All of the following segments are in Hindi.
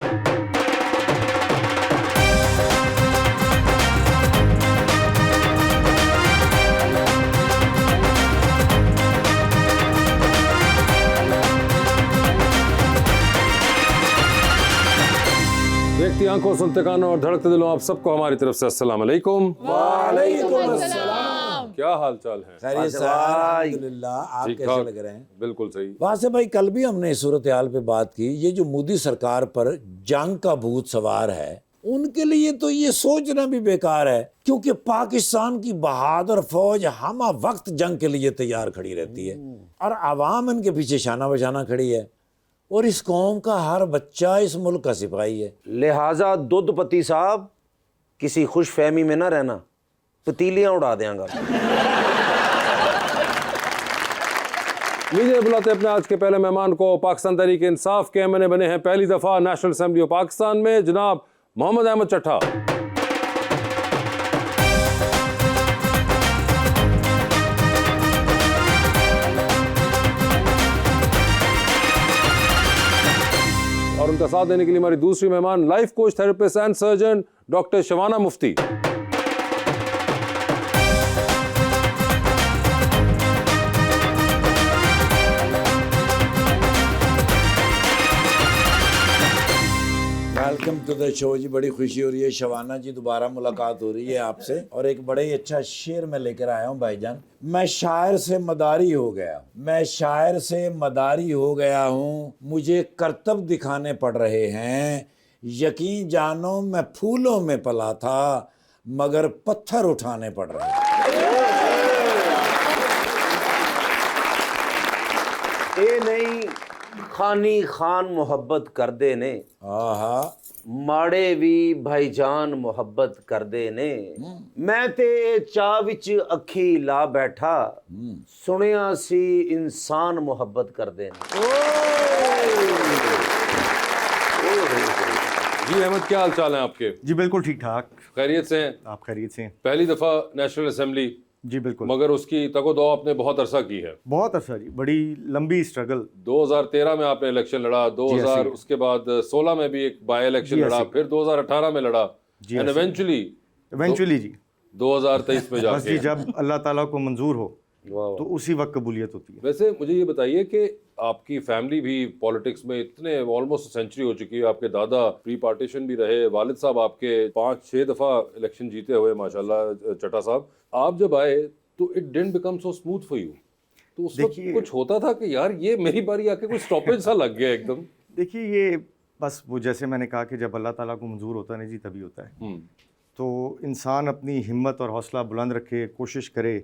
देखती आंखों, सुनते कानों और धड़कते दिलों, आप सबको हमारी तरफ से अस्सलाम वालेकुम। वालेकुम अस्सलाम। क्या हाल चाल है? खैरियत से अल्हम्दुलिल्लाह। आप कैसे लग रहे हैं? बिल्कुल सही। वहाँ से भाई कल भी हमने इस सूरत हाल पे बात की। ये जो मोदी सरकार पर जंग का भूत सवार है, उनके लिए तो ये सोचना भी बेकार है, क्योंकि पाकिस्तान की बहादुर फौज हम वक्त जंग के लिए तैयार खड़ी रहती है और आवाम इनके पीछे शाना बशाना खड़ी है, और इस कौम का हर बच्चा इस मुल्क का सिपाही है। लिहाजा दुध पति साहब किसी खुश फहमी में ना रहना, पतीलियां उड़ा देंगा। लीजिए बुलाते अपने आज के पहले मेहमान को। पाकिस्तान तहरीक इंसाफ के एमएनए बने हैं पहली दफा नेशनल असेंबली ऑफ पाकिस्तान में, जनाब मोहम्मद अहमद चट्टा। और उनका साथ देने के लिए हमारी दूसरी मेहमान life coach, therapist and surgeon doctor Shabana Mufti. Welcome to the show ji. बड़ी खुशी हो रही है शबाना जी, दोबारा मुलाकात हो रही है आपसे, और एक बड़े ही अच्छा शेर मैं लेकर आया हूँ भाईजान। मैं शायर से मदारी हो गया, मैं शायर से मदारी हो गया हूँ, मुझे करतब दिखाने पड़ रहे हैं। यकीन जानो मैं फूलों में पला था, मगर पत्थर उठाने पड़ रहे हैं। ए नहीं खानी खान मोहब्बत कर दे ने, आहा माड़े भी भाईजान मोहब्बत कर दे ने। मैं ते चाह विच अखी ला बैठा, सुनिया सी इंसान मोहब्बत कर दे ने। जी अहमद, क्या हाल चाल है आपके? जी बिल्कुल ठीक ठाक। खैरियत से हैं? आप खैरियत से हैं? पहली दफा नेशनल असेंबली, जी बिल्कुल। मगर उसकी तगो-दो आपने बहुत अरसा की है। बहुत अच्छा जी, बड़ी लंबी स्ट्रगल। 2013 में आपने इलेक्शन लड़ा, 2000 उसके बाद 16 में भी एक बाय इलेक्शन लड़ा, फिर 2018 में लड़ा, एंड इवेंचुअली जी 2023 में बस जी, जाके। जब अल्लाह ताला को मंजूर हो तो उसी वक्त कबूलियत होती है। वैसे मुझे ये बताइए कि आपकी फैमिली भी पॉलिटिक्स में इतने ऑलमोस्ट सेंचुरी हो चुकी है। आपके दादा प्री पार्टीशन भी रहे, वालिद साहब आपके 5-6 दफा इलेक्शन जीते हुए माशाल्लाह चट्टा साहब। आप जब आए तो it didn't become so smooth for you, तो उस वक्त कुछ होता था कि यार ये मेरी बारी आके कोई स्टॉपेज सा लग गया एकदम? देखिए, ये बस वो जैसे मैंने कहा कि जब अल्लाह ताला को मंजूर होता है ना जी, तभी होता है। तो इंसान अपनी हिम्मत और हौसला बुलंद रखे, कोशिश करे,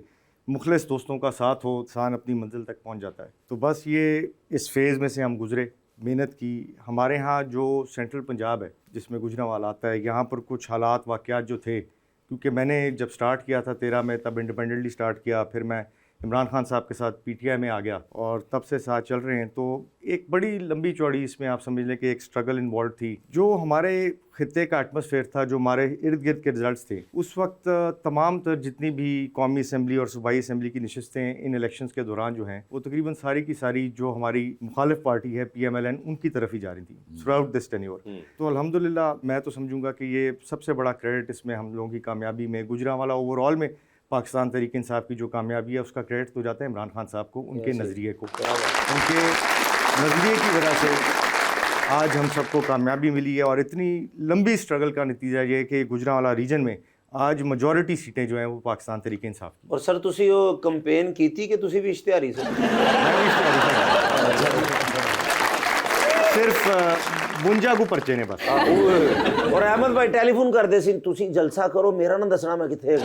मुखलिस दोस्तों का साथ हो, इंसान अपनी मंजिल तक पहुंच जाता है। तो बस ये इस फेज़ में से हम गुजरे, मेहनत की। हमारे यहाँ जो सेंट्रल पंजाब है जिसमें गुजरांवाल आता है, यहाँ पर कुछ हालात वाक़यात जो थे, क्योंकि मैंने जब स्टार्ट किया था 13 में, तब इंडिपेंडेंटली स्टार्ट किया, फिर मैं इमरान खान साहब के साथ पीटीआई में आ गया और तब से साथ चल रहे हैं। तो एक बड़ी लंबी चौड़ी इसमें आप समझ लें कि एक स्ट्रगल इन्वॉल्व थी। जो हमारे खित्ते का एटमॉस्फेयर था, जो हमारे इर्द गिर्द के रिजल्ट्स थे, उस वक्त तमाम तर जितनी भी कौमी असम्बली और सूबाई असम्बली की नशस्तें इन इलेक्शंस के दौरान जो हैं, वो तकरीबन सारी की सारी जो हमारी मुखालिफ पार्टी है PMLN, उनकी तरफ ही जा रही थी थ्रू आउट दिस टेन्योर। तो अल्हम्दुलिल्लाह मैं तो समझूंगा कि ये सबसे बड़ा क्रेडिट इसमें हम लोगों की कामयाबी में, गुजरांवाला ओवरऑल में पाकिस्तान तहरीक इंसाफ की जो कामयाबी है, उसका क्रेडिट तो जाता है इमरान खान साहब को, उनके नज़रिए को। उनके नज़रिए की वजह से आज हम सबको कामयाबी मिली है, और इतनी लंबी स्ट्रगल का नतीजा ये है कि गुजरांवाला रीजन में आज मेजॉरिटी सीटें जो हैं वो पाकिस्तान तहरीक इंसाफ की। और सर तुसी वो कैंपेन की थी कि तुसी भी इश्तिहारी से? सिर्फ बुंजा को परचे ने बस। और अहमद भाई टेलीफोन कर दे सी, तुसी जलसा करो, मेरा ना दसना मैं किथे।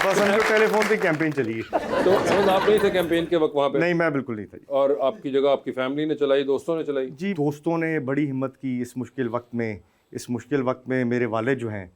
बस हम टेलीफोन पे कैंपेन चली। तो आप नहीं थे कैंपेन के वक्त वहाँ पे? नहीं, मैं बिल्कुल नहीं था। और आपकी जगह आपकी फैमिली ने चलाई, दोस्तों ने चलाई? जी, दोस्तों ने बड़ी हिम्मत की इस मुश्किल वक्त में। इस मुश्किल वक्त में मेरे वालिद जो हैं,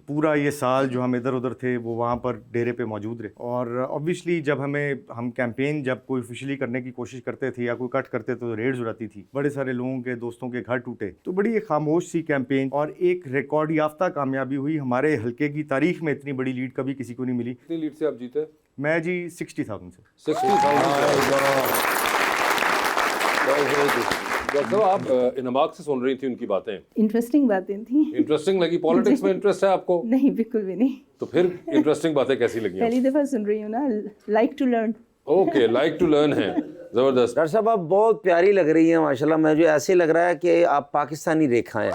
पूरा ये साल जो हम इधर उधर थे, वो वहाँ पर डेरे पे मौजूद रहे। और ऑब्वियसली जब हम कैंपेन जब कोई ऑफिशियली करने की कोशिश करते थे या कोई कट करते तो रेड्स हो जाती थी, बड़े सारे लोगों के दोस्तों के घर टूटे। तो बड़ी एक खामोश सी कैंपेन और एक रिकॉर्ड याफ्ता कामयाबी हुई। हमारे हल्के की तारीख में इतनी बड़ी लीड कभी किसी को नहीं मिली। कितनी लीड से आप जीते? मैं जी 60,000 से। 60,000। डॉक्टर साहब, आप इनमाक से सुन रही थी उनकी बातें, इंटरेस्टिंग बातें थी। इंटरेस्टिंग लगी? पॉलिटिक्स में इंटरेस्ट है आपको? नहीं, बिल्कुल भी नहीं। तो फिर इंटरेस्टिंग बातें कैसी लगी? पहली दफा सुन रही हूँ ना, like to learn. Okay, like to learn है, जबरदस्त। डॉक्टर साहब आप बहुत प्यारी लग रही हैं माशाल्लाह, मुझे ऐसे लग रहा है कि आप पाकिस्तानी रेखा हैं।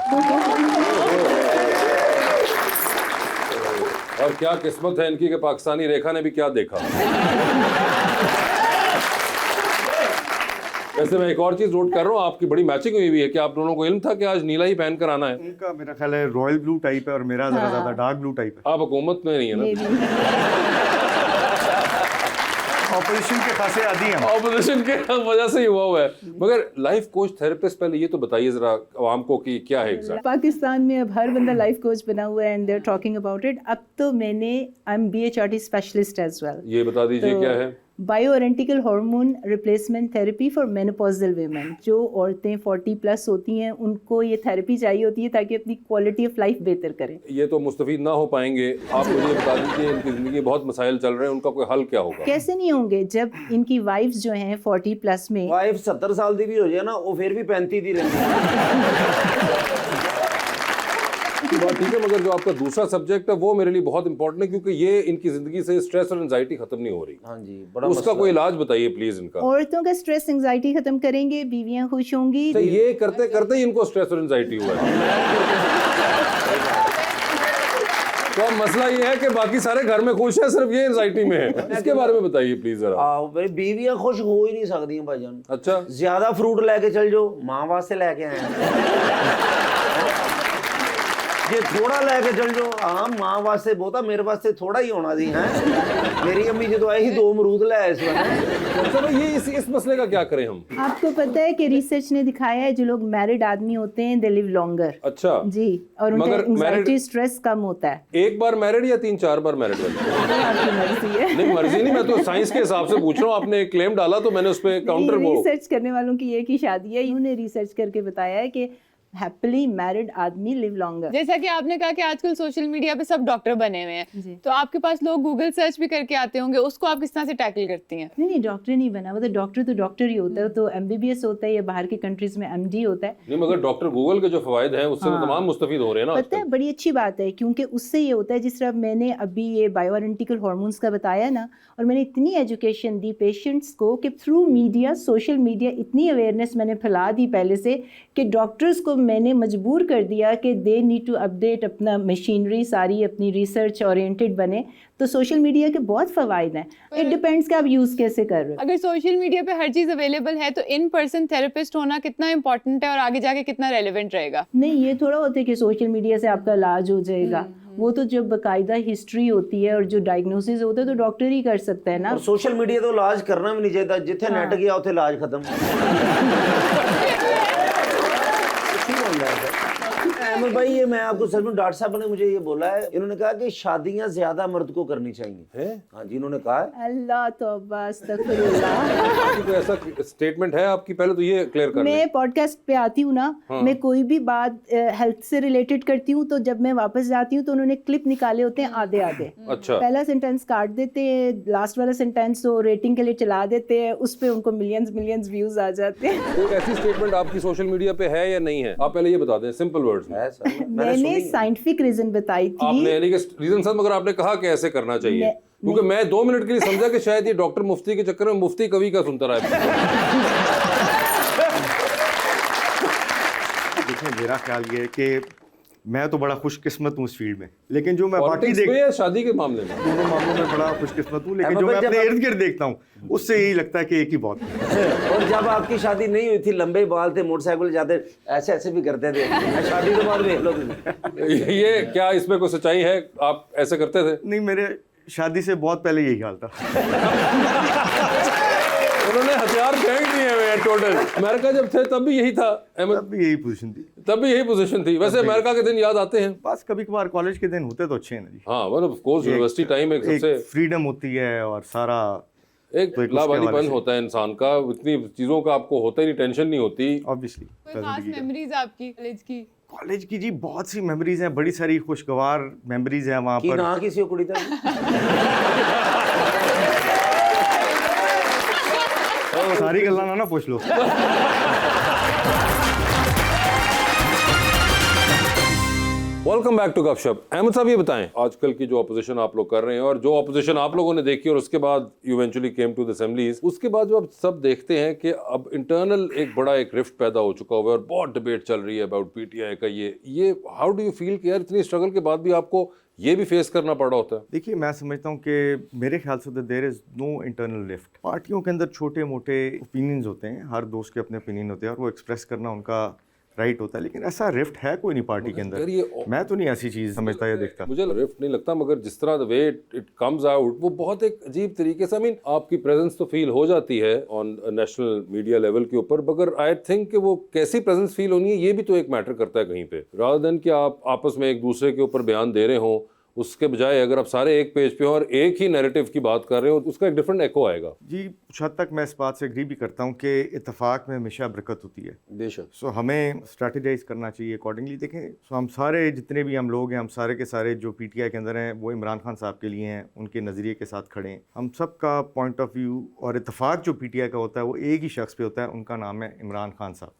और क्या किस्मत है इनकी कि पाकिस्तानी रेखा ने भी क्या देखा। वैसे मैं एक और चीज नोट कर रहा हूँ, आपकी बड़ी मैचिंग हुई हुई है कि आप दोनों को इल्म था कि आज नीला ही पहन कर आना है। उनका मेरा ख्याल है रॉयल ब्लू टाइप है और मेरा ज़रा ज़्यादा डार्क ब्लू टाइप है। आप हुकूमत में नहीं है ना? ऑपोजिशन के खासे आदी हैं। ऑपोजिशन के वजह से ही हुआ है। मगर लाइफ कोच थेरेपिस्ट, पहले ये तो बताइए जरा आवाम को कि क्या है एग्जैक्ट। पाकिस्तान में अब हर बंदा लाइफ कोच बना हुआ है and they are talking about it. अब तो I am BHRT specialist as well. ये बता दीजिए क्या है? Bioidentical hormone replacement therapy for menopausal women. जो औरतें 40+ होती हैं उनको ये थेरेपी चाहिए होती है ताकि अपनी क्वालिटी ऑफ लाइफ बेहतर करें। ये तो मुस्तफीद ना हो पाएंगे, आप मुझे बता दीजिए इनकी ज़िंदगी बहुत मसाइल चल रहे हैं, उनका कोई हल क्या होगा? कैसे नहीं होंगे जब इनकी वाइफ्स जो हैं 40+ में। वाइफ 70 साल की भी हो जाए ना, वो फिर भी 35 दी रहती है। बात ठीक है, मगर जो आपका दूसरा सब्जेक्ट है वो मेरे लिए बहुत इंपॉर्टेंट है, क्योंकि ये इनकी जिंदगी से स्ट्रेस और एंजाइटी खत्म नहीं हो रही। हाँ जी, बड़ा उसका कोई इलाज बताइए प्लीज इनका। औरतों का स्ट्रेस एंजाइटी खत्म करेंगे, बीवियां खुश होंगी। तो ये करते करते ही इनको स्ट्रेस और एंजाइटी हुआ है। तो अब मसला ये है कि बाकी सारे घर में खुश है, सिर्फ ये एंजाइटी में है। इसके बारे में बताइए प्लीज जरा। भाई बीवियां खुश हो ही नहीं सकती भाईजान। अच्छा, ज्यादा फ्रूट लेके चल जाओ, माँ वास्ते लेके आए हैं। ये थोड़ा लेके चल जाओ, हाँ माँ वास्ते बहुता, मेरे वास्ते थोड़ा ही होना सी है। मेरी अम्मी जो आई ही 2 अमरूद ले आए इस वक्त। अच्छा भाई, ये इस मसले का क्या करें हम? आपको पता है कि रिसर्च ने दिखाया है जो लोग मैरिड आदमी होते हैं दे लिव लॉन्गर। अच्छा जी, और उनका मगर एंजाइटी स्ट्रेस कम होता है। एक बार मैरिड या 3-4 बार मैरिड वाले? आपकी मर्जी है। नहीं मर्जी नहीं, मैं तो साइंस के हिसाब से पूछ रहा हूँ। आपने एक क्लेम डाला तो मैंने उस पर काउंटर वो। रिसर्च करने वालों की एक ही शादी है, इन्होंने रिसर्च करके बताया है कि हैप्पीली मैरिड आदमी लिव लॉन्गर। जैसा कि आपने कहा कि आजकल सोशल मीडिया पे सब डॉक्टर बने हुए हैं, तो आपके पास लोग गूगल सर्च भी करके आते होंगे, उसको आप किस तरह से टैकल करती हैं? नहीं, डॉक्टर नहीं बना, मतलब डॉक्टर तो डॉक्टर ही होता है, तो MBBS होता है या बाहर की कंट्रीज में MD होता है। नहीं, मगर डॉक्टर गूगल के जो फवायद हैं उससे तो तमाम मुस्तफीद हो रहे हैं ना पता है, बड़ी अच्छी बात है, क्योंकि उससे ये होता है जिस तरह मैंने अभी ये बायोआइडेंटिकल हार्मोन्स का बताया ना, और मैंने इतनी एजुकेशन दी पेशेंट्स को कि थ्रू मीडिया, सोशल मीडिया, इतनी अवेयरनेस मैंने फैला दी पहले से कि डॉक्टर्स को मैंने मजबूर कर दिया कि दे नीड टू अपडेट अपना मशीनरी सारी, अपनी रिसर्च ओरिएंटेड बने। तो सोशल मीडिया के बहुत फ़वाइद हैं, इट डिपेंड्स कि आप यूज़ कैसे कर रहे हो। अगर सोशल मीडिया पे हर चीज़ अवेलेबल है तो इन पर्सन थेरेपिस्ट होना कितना इंपॉर्टेंट है और आगे जाके कितना रेलेवेंट रहेगा? नहीं, ये थोड़ा होता है कि सोशल मीडिया से आपका इलाज हो जाएगा। वो तो जब बाकायदा हिस्ट्री होती है और जो डायग्नोसिस होता है तो डॉक्टर ही कर सकता है ना। और सोशल मीडिया तो इलाज करना भी नहीं चाहिए, जिथे नेट गया उथे इलाज खत्म। अहमद भाई, ये मैं आपको सच में, डॉक्टर साहब ने मुझे ये बोला है, इन्होंने कहा कि शादियां ज्यादा मर्द को करनी चाहिए। हाँ जी, इन्होंने कहा है। अल्लाह तौबा अस्तगफिरुल्लाह। कोई ऐसा स्टेटमेंट है आपकी? पहले तो ये क्लियर कर लें। मैं पॉडकास्ट पे आती हूँ ना, मैं कोई भी बात हेल्थ से रिलेटेड करती हूँ तो जब मैं वापस जाती हूँ तो उन्होंने क्लिप निकाले होते हैं आधे आधे। अच्छा, पहला सेंटेंस काट देते हैं, लास्ट वाला सेंटेंस तो रेटिंग के लिए चला देते हैं, उस पे उनको मिलियंस व्यूज आ जाते हैं। कोई ऐसी स्टेटमेंट आपकी सोशल मीडिया पे है या नहीं है? आप पहले ये बता दें सिंपल वर्ड्स में। मैंने साइंटिफिक रीजन बताई थी। आपने यानी कि रीजन सर, मगर आपने कहा कि ऐसे करना चाहिए, क्योंकि मैं 2 मिनट के लिए समझा कि शायद ये डॉक्टर मुफ्ती के चक्कर में मुफ्ती कवि का सुनता रहा है। देखिए, मेरा ख्याल ये है कि मैं तो बड़ा खुशकिस्मत हूँ इस फील्ड में, लेकिन जो मैं बाकी पॉलिटिक्स में या शादी के मामले में? दोनों मामलों में बड़ा खुशकिस्मत हूँ, लेकिन जो मैं अपने इर्द गिर्द देखता हूँ उससे यही लगता है कि एक ही बहुत है। और जब आपकी शादी नहीं हुई थी, लंबे बाल थे, मोटरसाइकिल जाते ऐसे ऐसे भी करते थे, शादी के बाद देख लो। ये क्या इसमें कोई सच्चाई है? आप ऐसे करते थे? नहीं, मेरे शादी से बहुत पहले यही हाल था। उन्होंने हथियार फेंक दिए हैं टोटल। अमेरिका जब थे तब भी यही था, तब भी यही पोजीशन थी। तब भी यही पोजीशन थी। वैसे अमेरिका के दिन याद आते हैं? बस कभी कभार कॉलेज के दिन होते तो अच्छे हैं ना जी। हाँ, मतलब ऑफ कोर्स यूनिवर्सिटी टाइम एक सबसे फ्रीडम होती है और सारा एक तो एक लावानीपन होता है इंसान का, इतनी चीजों का आपको होता ही नहीं, टेंशन नहीं होती। ऑब्वियसली। कोई खास मेमोरीज आपकी कॉलेज की? कॉलेज की जी बहुत सी मेमोरीज हैं, बड़ी सारी खुशगवार मेमोरीज हैं वहाँ कि पर। ना किसी को कुड़ी था। सारी गल्लां ना पूछ लो। वेलकम बैक टू गपशप। अहमद साहब ये बताएं, आजकल की जो अपोजिशन आप लोग कर रहे हैं और जो अपोजिशन आप लोगों ने देखी और उसके बाद you eventually came to the assemblies, उसके बाद जो आप सब देखते हैं कि अब इंटरनल एक बड़ा एक रिफ्ट पैदा हो चुका हुआ है और बहुत डिबेट चल रही है अबाउट पीटीआई का ये हाउ डू यू फील कि यार इतनी स्ट्रगल के बाद भी आपको ये भी फेस करना पड़ा होता है? देखिए, मैं समझता हूँ कि मेरे ख्याल से there is no internal lift. पार्टियों के अंदर छोटे मोटे ओपिनियंस होते हैं, हर दोस्त के अपने ओपिनियन होते हैं और वो एक्सप्रेस करना उनका राइट होता है, लेकिन ऐसा रिफ्ट है कोई नहीं पार्टी के अंदर। मैं तो नहीं ऐसी चीज़ समझता या देखता। मुझे रिफ्ट नहीं लगता, मगर जिस तरह the way it comes out वो बहुत एक अजीब तरीके से, आई मीन आपकी प्रेजेंस तो फील हो जाती है ऑन नेशनल मीडिया लेवल के ऊपर, मगर आई थिंक कि वो कैसी प्रेजेंस फील होनी है ये भी तो एक मैटर करता है कहीं पे, रादर देन कि आप आपस में एक दूसरे के ऊपर बयान दे रहे हो। उसके बजाय अगर आप सारे एक पेज पे हो और एक ही नैरेटिव की बात कर रहे हो तो उसका एक डिफरेंट एको आएगा। जी, कुछ हद तक मैं इस बात से एग्री भी करता हूँ कि इत्तेफाक में हमेशा बरकत होती है। बेशक। सो हमें स्ट्रैटेजाइज करना चाहिए अकॉर्डिंगली। देखें, सो हम सारे जितने भी हम लोग हैं, हम सारे के सारे जो पीटीआई के अंदर हैं वो इमरान खान साहब के लिए हैं, उनके नज़रिए के साथ खड़े हैं। हम सब का पॉइंट ऑफ व्यू और इत्तेफाक जो पीटीआई का होता है वो एक ही शख्स पे होता है, उनका नाम है इमरान खान साहब।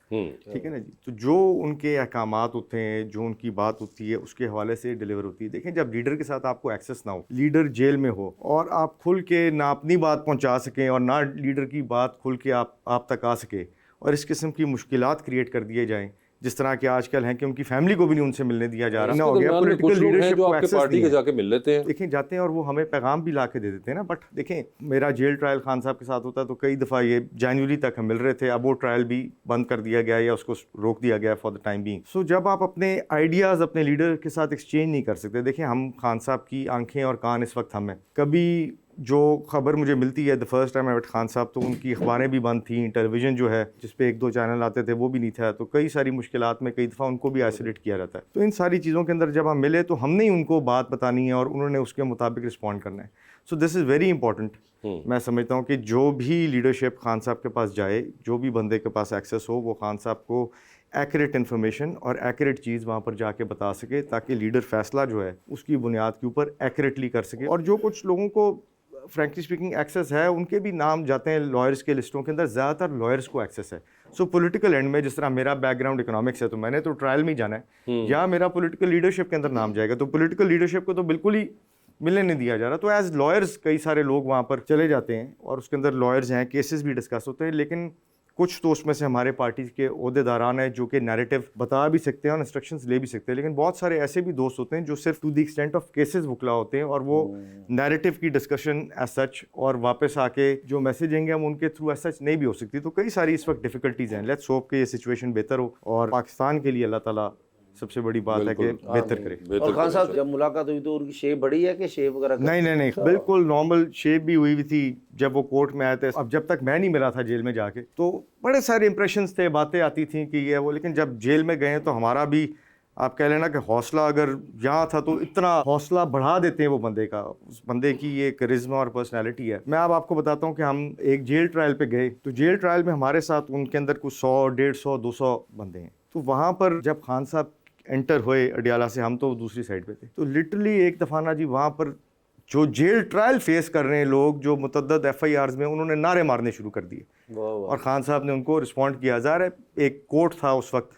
ठीक है ना जी। तो जो उनके अहकामात होते हैं, जो उनकी बात होती है, उसके हवाले से डिलीवर होती है। देखें, जब लीडर के साथ आपको एक्सेस ना हो, लीडर जेल में हो और आप खुल के ना अपनी बात पहुंचा सकें और ना लीडर की बात खुल के आप तक आ सके और इस किस्म की मुश्किलात क्रिएट कर दिए जाएं जिस तरह के आजकल हैं कि उनकी फैमिली को भी नहीं उनसे मिलने दिया जा रहा। हो गया पॉलिटिकल लीडरशिप को एक्सेस पार्टी के जाके मिल लेते हैं, देखें जाते हैं और वो हमें पैगाम भी ला के दे देते हैं ना। बट देखें, मेरा जेल ट्रायल खान साहब के साथ होता है तो कई दफ़ा ये जनवरी तक हम मिल रहे थे, अब वो ट्रायल भी बंद कर दिया गया या उसको रोक दिया गया फॉर द टाइम बीइंग। सो जब आप अपने आइडियाज़ अपने लीडर के साथ एक्सचेंज नहीं कर सकते, देखें हम खान साहब की आंखें और कान इस वक्त हम हैं। कभी जो खबर मुझे मिलती है the first time I met Khan साहब तो उनकी अखबारें भी बंद थी, टेलीविज़न जो है जिस पे एक दो चैनल आते थे वो भी नहीं था, तो कई सारी मुश्किलात में कई दफ़ा उनको भी आइसोलेट किया जाता है। तो इन सारी चीज़ों के अंदर जब हम मिले तो हमने ही उनको बात बतानी है और उन्होंने उसके मुताबिक रिस्पॉन्ड करना है। So this is very important. मैं समझता हूँ कि जो भी लीडरशिप खान साहब के पास जाए, जो भी बंदे के पास एक्सेस हो, वो खान साहब को एक्यूरेट इन्फॉर्मेशन और एक्यूरेट चीज़ वहाँ पर जाके बता सके ताकि लीडर फैसला जो है उसकी बुनियाद के ऊपर एक्यूरेटली कर सके। और जो कुछ लोगों को फ्रैंकली स्पीकिंग एक्सेस है, उनके भी नाम जाते हैं लॉयर्स के लिस्टों के अंदर, ज़्यादातर लॉयर्स को एक्सेस है। सो पॉलिटिकल एंड में जिस तरह मेरा बैकग्राउंड इकोनॉमिक्स है तो मैंने तो ट्रायल में ही जाना है, या मेरा पॉलिटिकल लीडरशिप के अंदर नाम जाएगा, तो पॉलिटिकल लीडरशिप को तो बिल्कुल ही मिलने नहीं दिया जा रहा। तो एज लॉयर्स कई सारे लोग वहाँ पर चले जाते हैं और उसके अंदर लॉयर्स हैं, केसेस भी डिस्कस होते हैं, लेकिन कुछ तो उसमें से हमारे पार्टी के ओहदेदारान हैं जो कि नैरेटिव बता भी सकते हैं और इंस्ट्रक्शंस ले भी सकते हैं, लेकिन बहुत सारे ऐसे भी दोस्त होते हैं जो सिर्फ to the extent of cases वकला होते हैं और वो नैरेटिव की डिस्कशन एज सच और वापस आके जो मैसेजिंग है हम उनके थ्रू एज सच नहीं भी हो सकती। तो कई सारी इस वक्त डिफिकल्टीज हैं। लेट्स होप कि ये सिचुएशन बेहतर हो और पाकिस्तान के लिए अल्लाह ताला सबसे बड़ी बात है कि बेहतर करे। और खान साहब जब मुलाकात हुई तो उनकी शेप बड़ी है कि शेप वगैरह नहीं, बिल्कुल नॉर्मल शेप भी हुई थी जब वो कोर्ट में आए थे। अब जब तक मैं नहीं मिला था जेल में जाके तो बड़े सारे इंप्रेशंस थे, बातें आती थी कि ये वो, लेकिन जब जेल में गए तो हमारा भी आप कह लेना कि हौसला अगर यहाँ था तो इतना हौसला बढ़ा देते हैं वो बंदे का, उस बंदे की ये करिश्मा और पर्सनैलिटी है। मैं अब आपको बताता हूँ कि हम एक जेल ट्रायल पे गए तो जेल ट्रायल में हमारे साथ उनके अंदर कुछ 100, 150, 200 बंदे हैं। तो वहाँ पर जब खान साहब एंटर हुए अडियाला से, हम तो दूसरी साइड पे थे, तो लिटरली एक दफ़ा ना जी वहाँ पर जो जेल ट्रायल फेस कर रहे हैं लोग, जो मुतद्दद FIRs में, उन्होंने नारे मारने शुरू कर दिए और खान साहब ने उनको रिस्पॉन्ड किया। ज़ाहिर है एक कोर्ट था उस वक्त,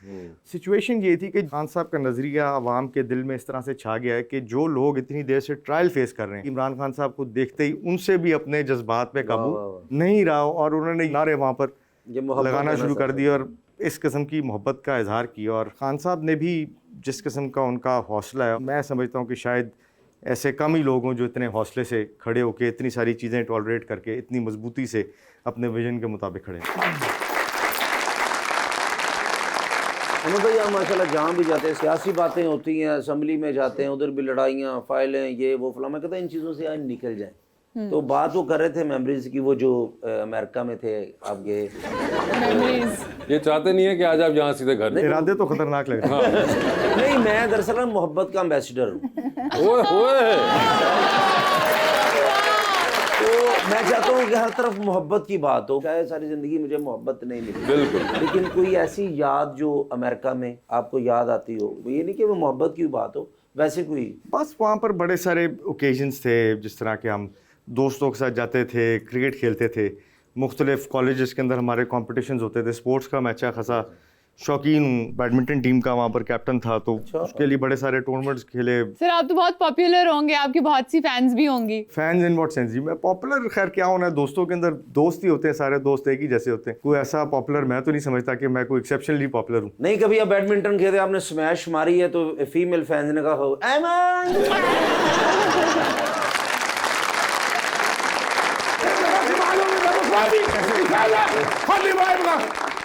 सिचुएशन ये थी कि खान साहब का नज़रिया आवाम के दिल में इस तरह से छा गया है कि जो लोग इतनी देर से ट्रायल फेस कर रहे हैं, इमरान खान साहब को देखते ही उनसे भी अपने जज्बात पे काबू नहीं रहा और उन्होंने नारे वहाँ पर लगाना शुरू कर दिए और इस किस्म की मोहब्बत का इजहार किया। और खान साहब ने भी जिस किस्म का उनका हौसला है, मैं समझता हूँ कि शायद ऐसे कम ही लोग हों जो इतने हौसले से खड़े होकर इतनी सारी चीज़ें टॉलरेट करके इतनी मजबूती से अपने विजन के मुताबिक खड़े हैं। अहमद भाई, आप माशाल्लाह जहाँ भी जाते हैं सियासी बातें होती हैं, असम्बली में जाते हैं उधर भी लड़ाइयाँ, फाइलें, ये वो फला, मैं कहता इन चीज़ों से आज निकल जाए। तो बात वो कर रहे थे मेमोरीज की, वो जो अमेरिका में थे आप गए, ये चाहते नहीं है कि आज आप यहाँ सीधे घर, इरादे तो खतरनाक लग रहे हैं। नहीं, मैं दरअसल मोहब्बत का एम्बेसडर हूँ। तो मैं चाहता हूँ कि हर तरफ मोहब्बत की बात हो। चाहे सारी ज़िंदगी मुझे मोहब्बत नहीं मिली बिल्कुल, लेकिन कोई ऐसी याद जो अमेरिका में आपको याद आती हो, ये नहीं कि वो मोहब्बत की बात हो, वैसे कोई बस वहाँ पर बड़े सारे ओकेजन्स थे, जिस तरह के हम दोस्तों के साथ जाते थे, क्रिकेट खेलते थे, मुख्तलिफ कॉलेजेस के अंदर हमारे कॉम्पिटिशन्स होते थे, स्पोर्ट्स का मैं अच्छा खासा शौकीन हूँ, बैडमिंटन टीम का वहाँ पर कैप्टन था, तो उसके लिए बड़े सारे टूर्नामेंट्स खेले। सर आप तो बहुत पॉपुलर होंगे, आपकी बहुत सी फैंस भी होंगी। फैंस इन व्हाट सेंस जी? मैं पॉपुलर खैर क्या होना है, दोस्तों के अंदर दोस्त ही होते हैं, सारे दोस्त एक ही जैसे होते हैं। कोई ऐसा पॉपुलर मैं तो नहीं समझता कि मैं कोई एक्सेप्शनली पॉपुलर हूँ। नहीं, कभी आप बैडमिंटन खेलते आपने स्मैश मारी है तो फीमेल फैंस ने कहा हो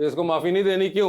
इसको माफी नहीं देनी क्यों?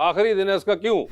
आखिरी दिन है इसका क्यों?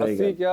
अस्सी क्या?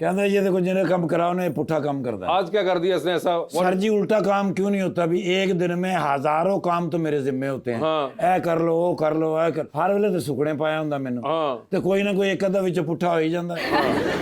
कहता है ये देखो जिन्हें काम कराओ ने पुट्ठा काम करता है। आज क्या कर दिया इसने ऐसा? सर जी उल्टा काम क्यों नहीं होता? भी एक दिन में हजारों काम तो मेरे जिम्मे होते हैं। हाँ। ऐ कर लो, वो कर लो, ऐ कर, हर वेले तो सुकने पाया हुंदा मैनू। हाँ। ते कोई ना कोई एक अद्धा विच पुट्ठा हो ही जांदा है।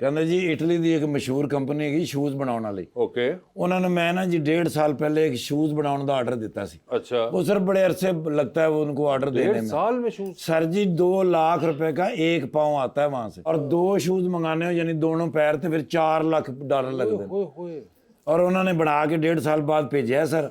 ਕਹਿੰਦਾ ਜੀ ਇਟਲੀ ਦੀ ਇੱਕ ਮਸ਼ਹੂਰ ਕੰਪਨੀ ਹੈਗੀ ਸ਼ੂਜ਼ ਬਣਾਉਣ ਵਾਲੀ, ओके, ਉਹਨਾਂ ਨੂੰ मैं ना जी 1.5 साल पहले एक शूज बनाने का ऑर्डर दिता सी। अच्छा, वो सर बड़े अरसे लगता है वो उनको ऑर्डर देने 1.5 में। साल में शूज? सर जी 2 लाख रुपए का एक पाँव आता है वहां से, और 2 शूज मंगाने हो यानी दोनों पैर, तो फिर $4 लाख लगते हैं। और उन्होंने बना के 1.5 साल बाद भेजा है सर।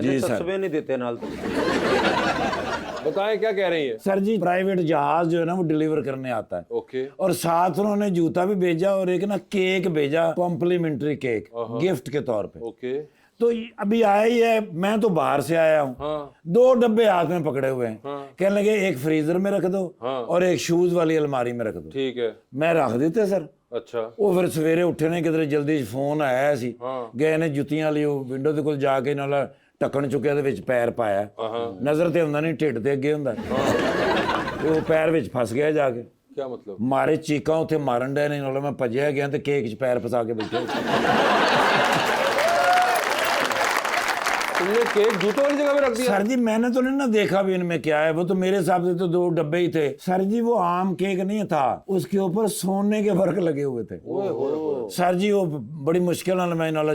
जी सर। तस्वे नहीं देते नाल तो। बताएं क्या कह रही है? सर जी प्राइवेट जहाज जो है ना वो डिलीवर करने आता है, ओके, और साथ उन्होंने जूता भी भेजा और एक ना केक भेजा, कॉम्प्लीमेंट्री केक गिफ्ट के तौर पे। ओके, तो अभी आया ही है, मैं तो बाहर से आया हूँ। हाँ। 2 डब्बे हाथ में पकड़े हुए हैं। कहने लगे एक फ्रीजर में रख दो और एक शूज वाली अलमारी में रख दो। ठीक है, मैं रख देते सर। अच्छा, ਉਹ ਫਿਰ ਸਵੇਰੇ ਉੱਠੇ ਨੇ ਕਿਧਰੇ ਜਲਦੀ ਫੋਨ ਆਇਆ ਸੀ, ਗਏ ਨੇ ਜੁੱਤੀਆਂ ਵਾਲੀ ਉਹ ਵਿੰਡੋ ਦੇ ਕੋਲ ਜਾ ਕੇ ਨਾਲ ਢੱਕਣ ਚੁੱਕਿਆ ਦੇ ਵਿੱਚ ਪੈਰ ਪਾਇਆ, ਨਜ਼ਰ ਤੇ ਹੁੰਦਾ ਨਹੀਂ, ਢਿੱਡ ਤੇ ਅੱਗੇ ਹੁੰਦਾ, ਤੇ ਉਹ ਪੈਰ ਵਿੱਚ ਫਸ ਗਿਆ ਜਾ ਕੇ। क्या मतलब? ਮਾਰੇ ਚੀਕਾਂ ਉੱਥੇ ਮਾਰਨ ਡਏ ਨੇ, ਨਾਲ ਮੈਂ ਭੱਜਿਆ ਗਿਆ ਤੇ ਕੇਕ 'ਚ ਪੈਰ ਫਸਾ ਕੇ ਬੈਠੇ। तुमने केक जूतों वाली जगह पे रख दिया? सर जी मैंने तो नहीं ना देखा भी इनमें क्या है, वो तो मेरे हिसाब से तो 2 डब्बे ही थे सर जी। वो आम केक नहीं था, उसके ऊपर सोने के वर्क लगे हुए थे। सर जी वो बड़ी मुश्किल नाल मैं नाल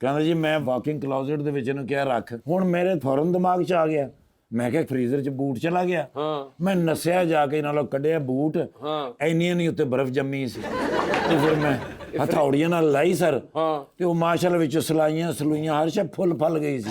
ਕਹਿੰਦਾ ਜੀ ਮੈਂ ਵਾਕਿੰਗ ਕਲੋਜ਼ਟ ਦੇ ਵਿੱਚ ਇਹਨੂੰ ਕਿਹਾ ਰੱਖ। ਹੁਣ ਮੇਰੇ ਫੌਰਨ ਦਿਮਾਗ 'ਚ ਆ ਗਿਆ, ਮੈਂ ਕਿਹਾ ਫਰੀਜ਼ਰ 'ਚ ਬੂਟ ਚਲਾ ਗਿਆ। ਮੈਂ ਨਸਿਆ ਜਾ ਕੇ ਨਾਲੋਂ ਕੱਢਿਆ ਬੂਟ, ਇੰਨੀਆਂ ਨਹੀਂ ਉੱਤੇ ਬਰਫ਼ ਜੰਮੀ ਸੀ, ਤੇ ਫਿਰ ਮੈਂ ਹਥੌੜੀਆਂ ਨਾਲ ਲਾਈ ਸਰ, ਤੇ ਉਹ ਮਾਸ਼ਾਅੱਲਾ ਵਿੱਚ ਸਲਾਈਆਂ ਸਲੂਈਆਂ ਹਰ ਸ਼ੈ ਫੁੱਲ ਫਲ ਗਈ ਸੀ।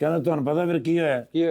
ਕਹਿੰਦਾ ਤੁਹਾਨੂੰ ਪਤਾ ਫਿਰ ਕੀ ਹੋਇਆ? ये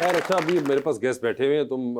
यार, अच्छा, अभी मेरे पास गेस्ट बैठे हुए हैं, तुम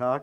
ठाक।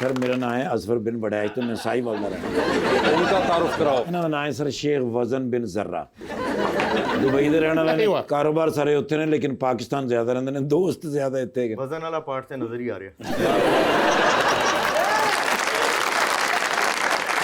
ਸਰ ਮੇਰਾ ਨਾਮ ਹੈ ਅਜ਼ਫਰ ਬਿਨ ਬੜੈਜ, ਤੇ ਮੈਂ ਸਾਹੀਵਾਲ ਦਾ ਰਹਿਣਾ। उनका तारुफ कराओ। ਇਹਨਾਂ ਦਾ ਨਾਮ ਹੈ ਸਰ ਸ਼ੇਖ ਵਜ਼ਨ ਬਿਨ ਜ਼र्रा, ਦੁਬਈ ਦੇ ਰਹਿਣ ਵਾਲੇ ਨੇ। ਕਾਰੋਬਾਰ ਸਾਰੇ ਉੱਥੇ ਨੇ, ਲੇਕਿਨ ਪਾਕਿਸਤਾਨ ਜ਼ਿਆਦਾ ਰਹਿੰਦੇ ਨੇ, ਦੋਸਤ ਜ਼ਿਆਦਾ ਇੱਥੇ ਹੈਗੇ। वजन वाला पार्ट से नजर ही आ रहा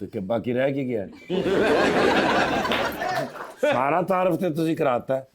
ਤੇ ਕਿ ਬਾਕੀ ਰਹਿ ਕੀ ਗਿਆ? ਸਾਰਾ ਤਾਰਫ ਤੇ ਤੁਸੀਂ ਕਰਾਤਾ ਹੈ।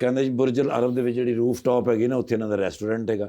ਕਹਿੰਦੇ ਜੀ ਬੁਰਜ ਅਲ ਅਰਬ ਦੇ ਵਿੱਚ ਜਿਹੜੀ ਰੂਫ ਟਾਪ ਹੈਗੀ ਨਾ, ਉੱਥੇ ਇਹਨਾਂ ਦਾ ਰੈਸਟੋਰੈਂਟ ਹੈਗਾ।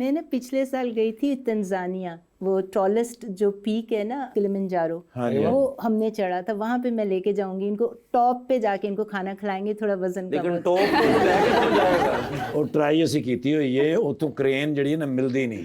मैं ना पिछले साल गई थी तंजानिया, वो टॉलेस्ट जो पीक है ना किलिमंजारो, वो हमने चढ़ा था। वहाँ पे मैं लेके जाऊंगी इनको, टॉप पे जाके इनको खाना खिलाएंगे, थोड़ा वजन का ਲੇਕਿन बहुत- ਟੌਪ ਤੋਂ ਲੈ ਕੇ ਕੌਣ ਜਾਏਗਾ? ਉਹ ਟਰਾਈ ਅਸੀਂ ਕੀਤੀ ਹੋਈ ਏ, ਉੱਥੋਂ ਕ੍ਰੇਨ ਜਿਹੜੀ ਹੈ ਨਾ ਮਿਲਦੀ ਨਹੀਂ।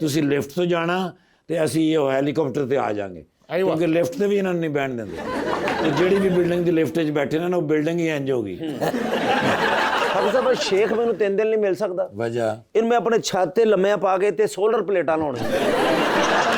ਤੁਸੀਂ ਲਿਫਟ ਤੋਂ ਜਾਣਾ ਤੇ ਅਸੀਂ ਇਹ ਹੈਲੀਕਾਪਟਰ ਤੇ ਆ ਜਾਾਂਗੇ। ਕਿਉਂਕਿ ਲਿਫਟ ਤੇ ਵੀ ਇਹਨਾਂ ਨੂੰ ਨਹੀਂ ਬੈਠਣ ਦਿੰਦੇ, ਤੇ ਜਿਹੜੀ ਵੀ ਬਿਲਡਿੰਗ ਦੀ ਲਿਫਟ 'ਚ ਬੈਠੇ ਨੇ ਨਾ, ਉਹ ਬਿਲਡਿੰਗ ਹੀ ਇੰਜ ਹੋ ਗਈ। ਅਬ ਸਭ ਸ਼ੇਖ ਮੈਨੂੰ 3 ਦਿਨ ਨਹੀਂ ਮਿਲ ਸਕਦਾ। ਵਜ੍ਹਾ ਇਹਨੂੰ ਮੈਂ ਆਪਣੇ ਛੱਤ ਤੇ ਲੰਮਿਆਂ ਪਾ ਕੇ ਤੇ ਸੋਲਰ ਪਲੇਟਾਂ ਲਾਉਣੀਆਂ।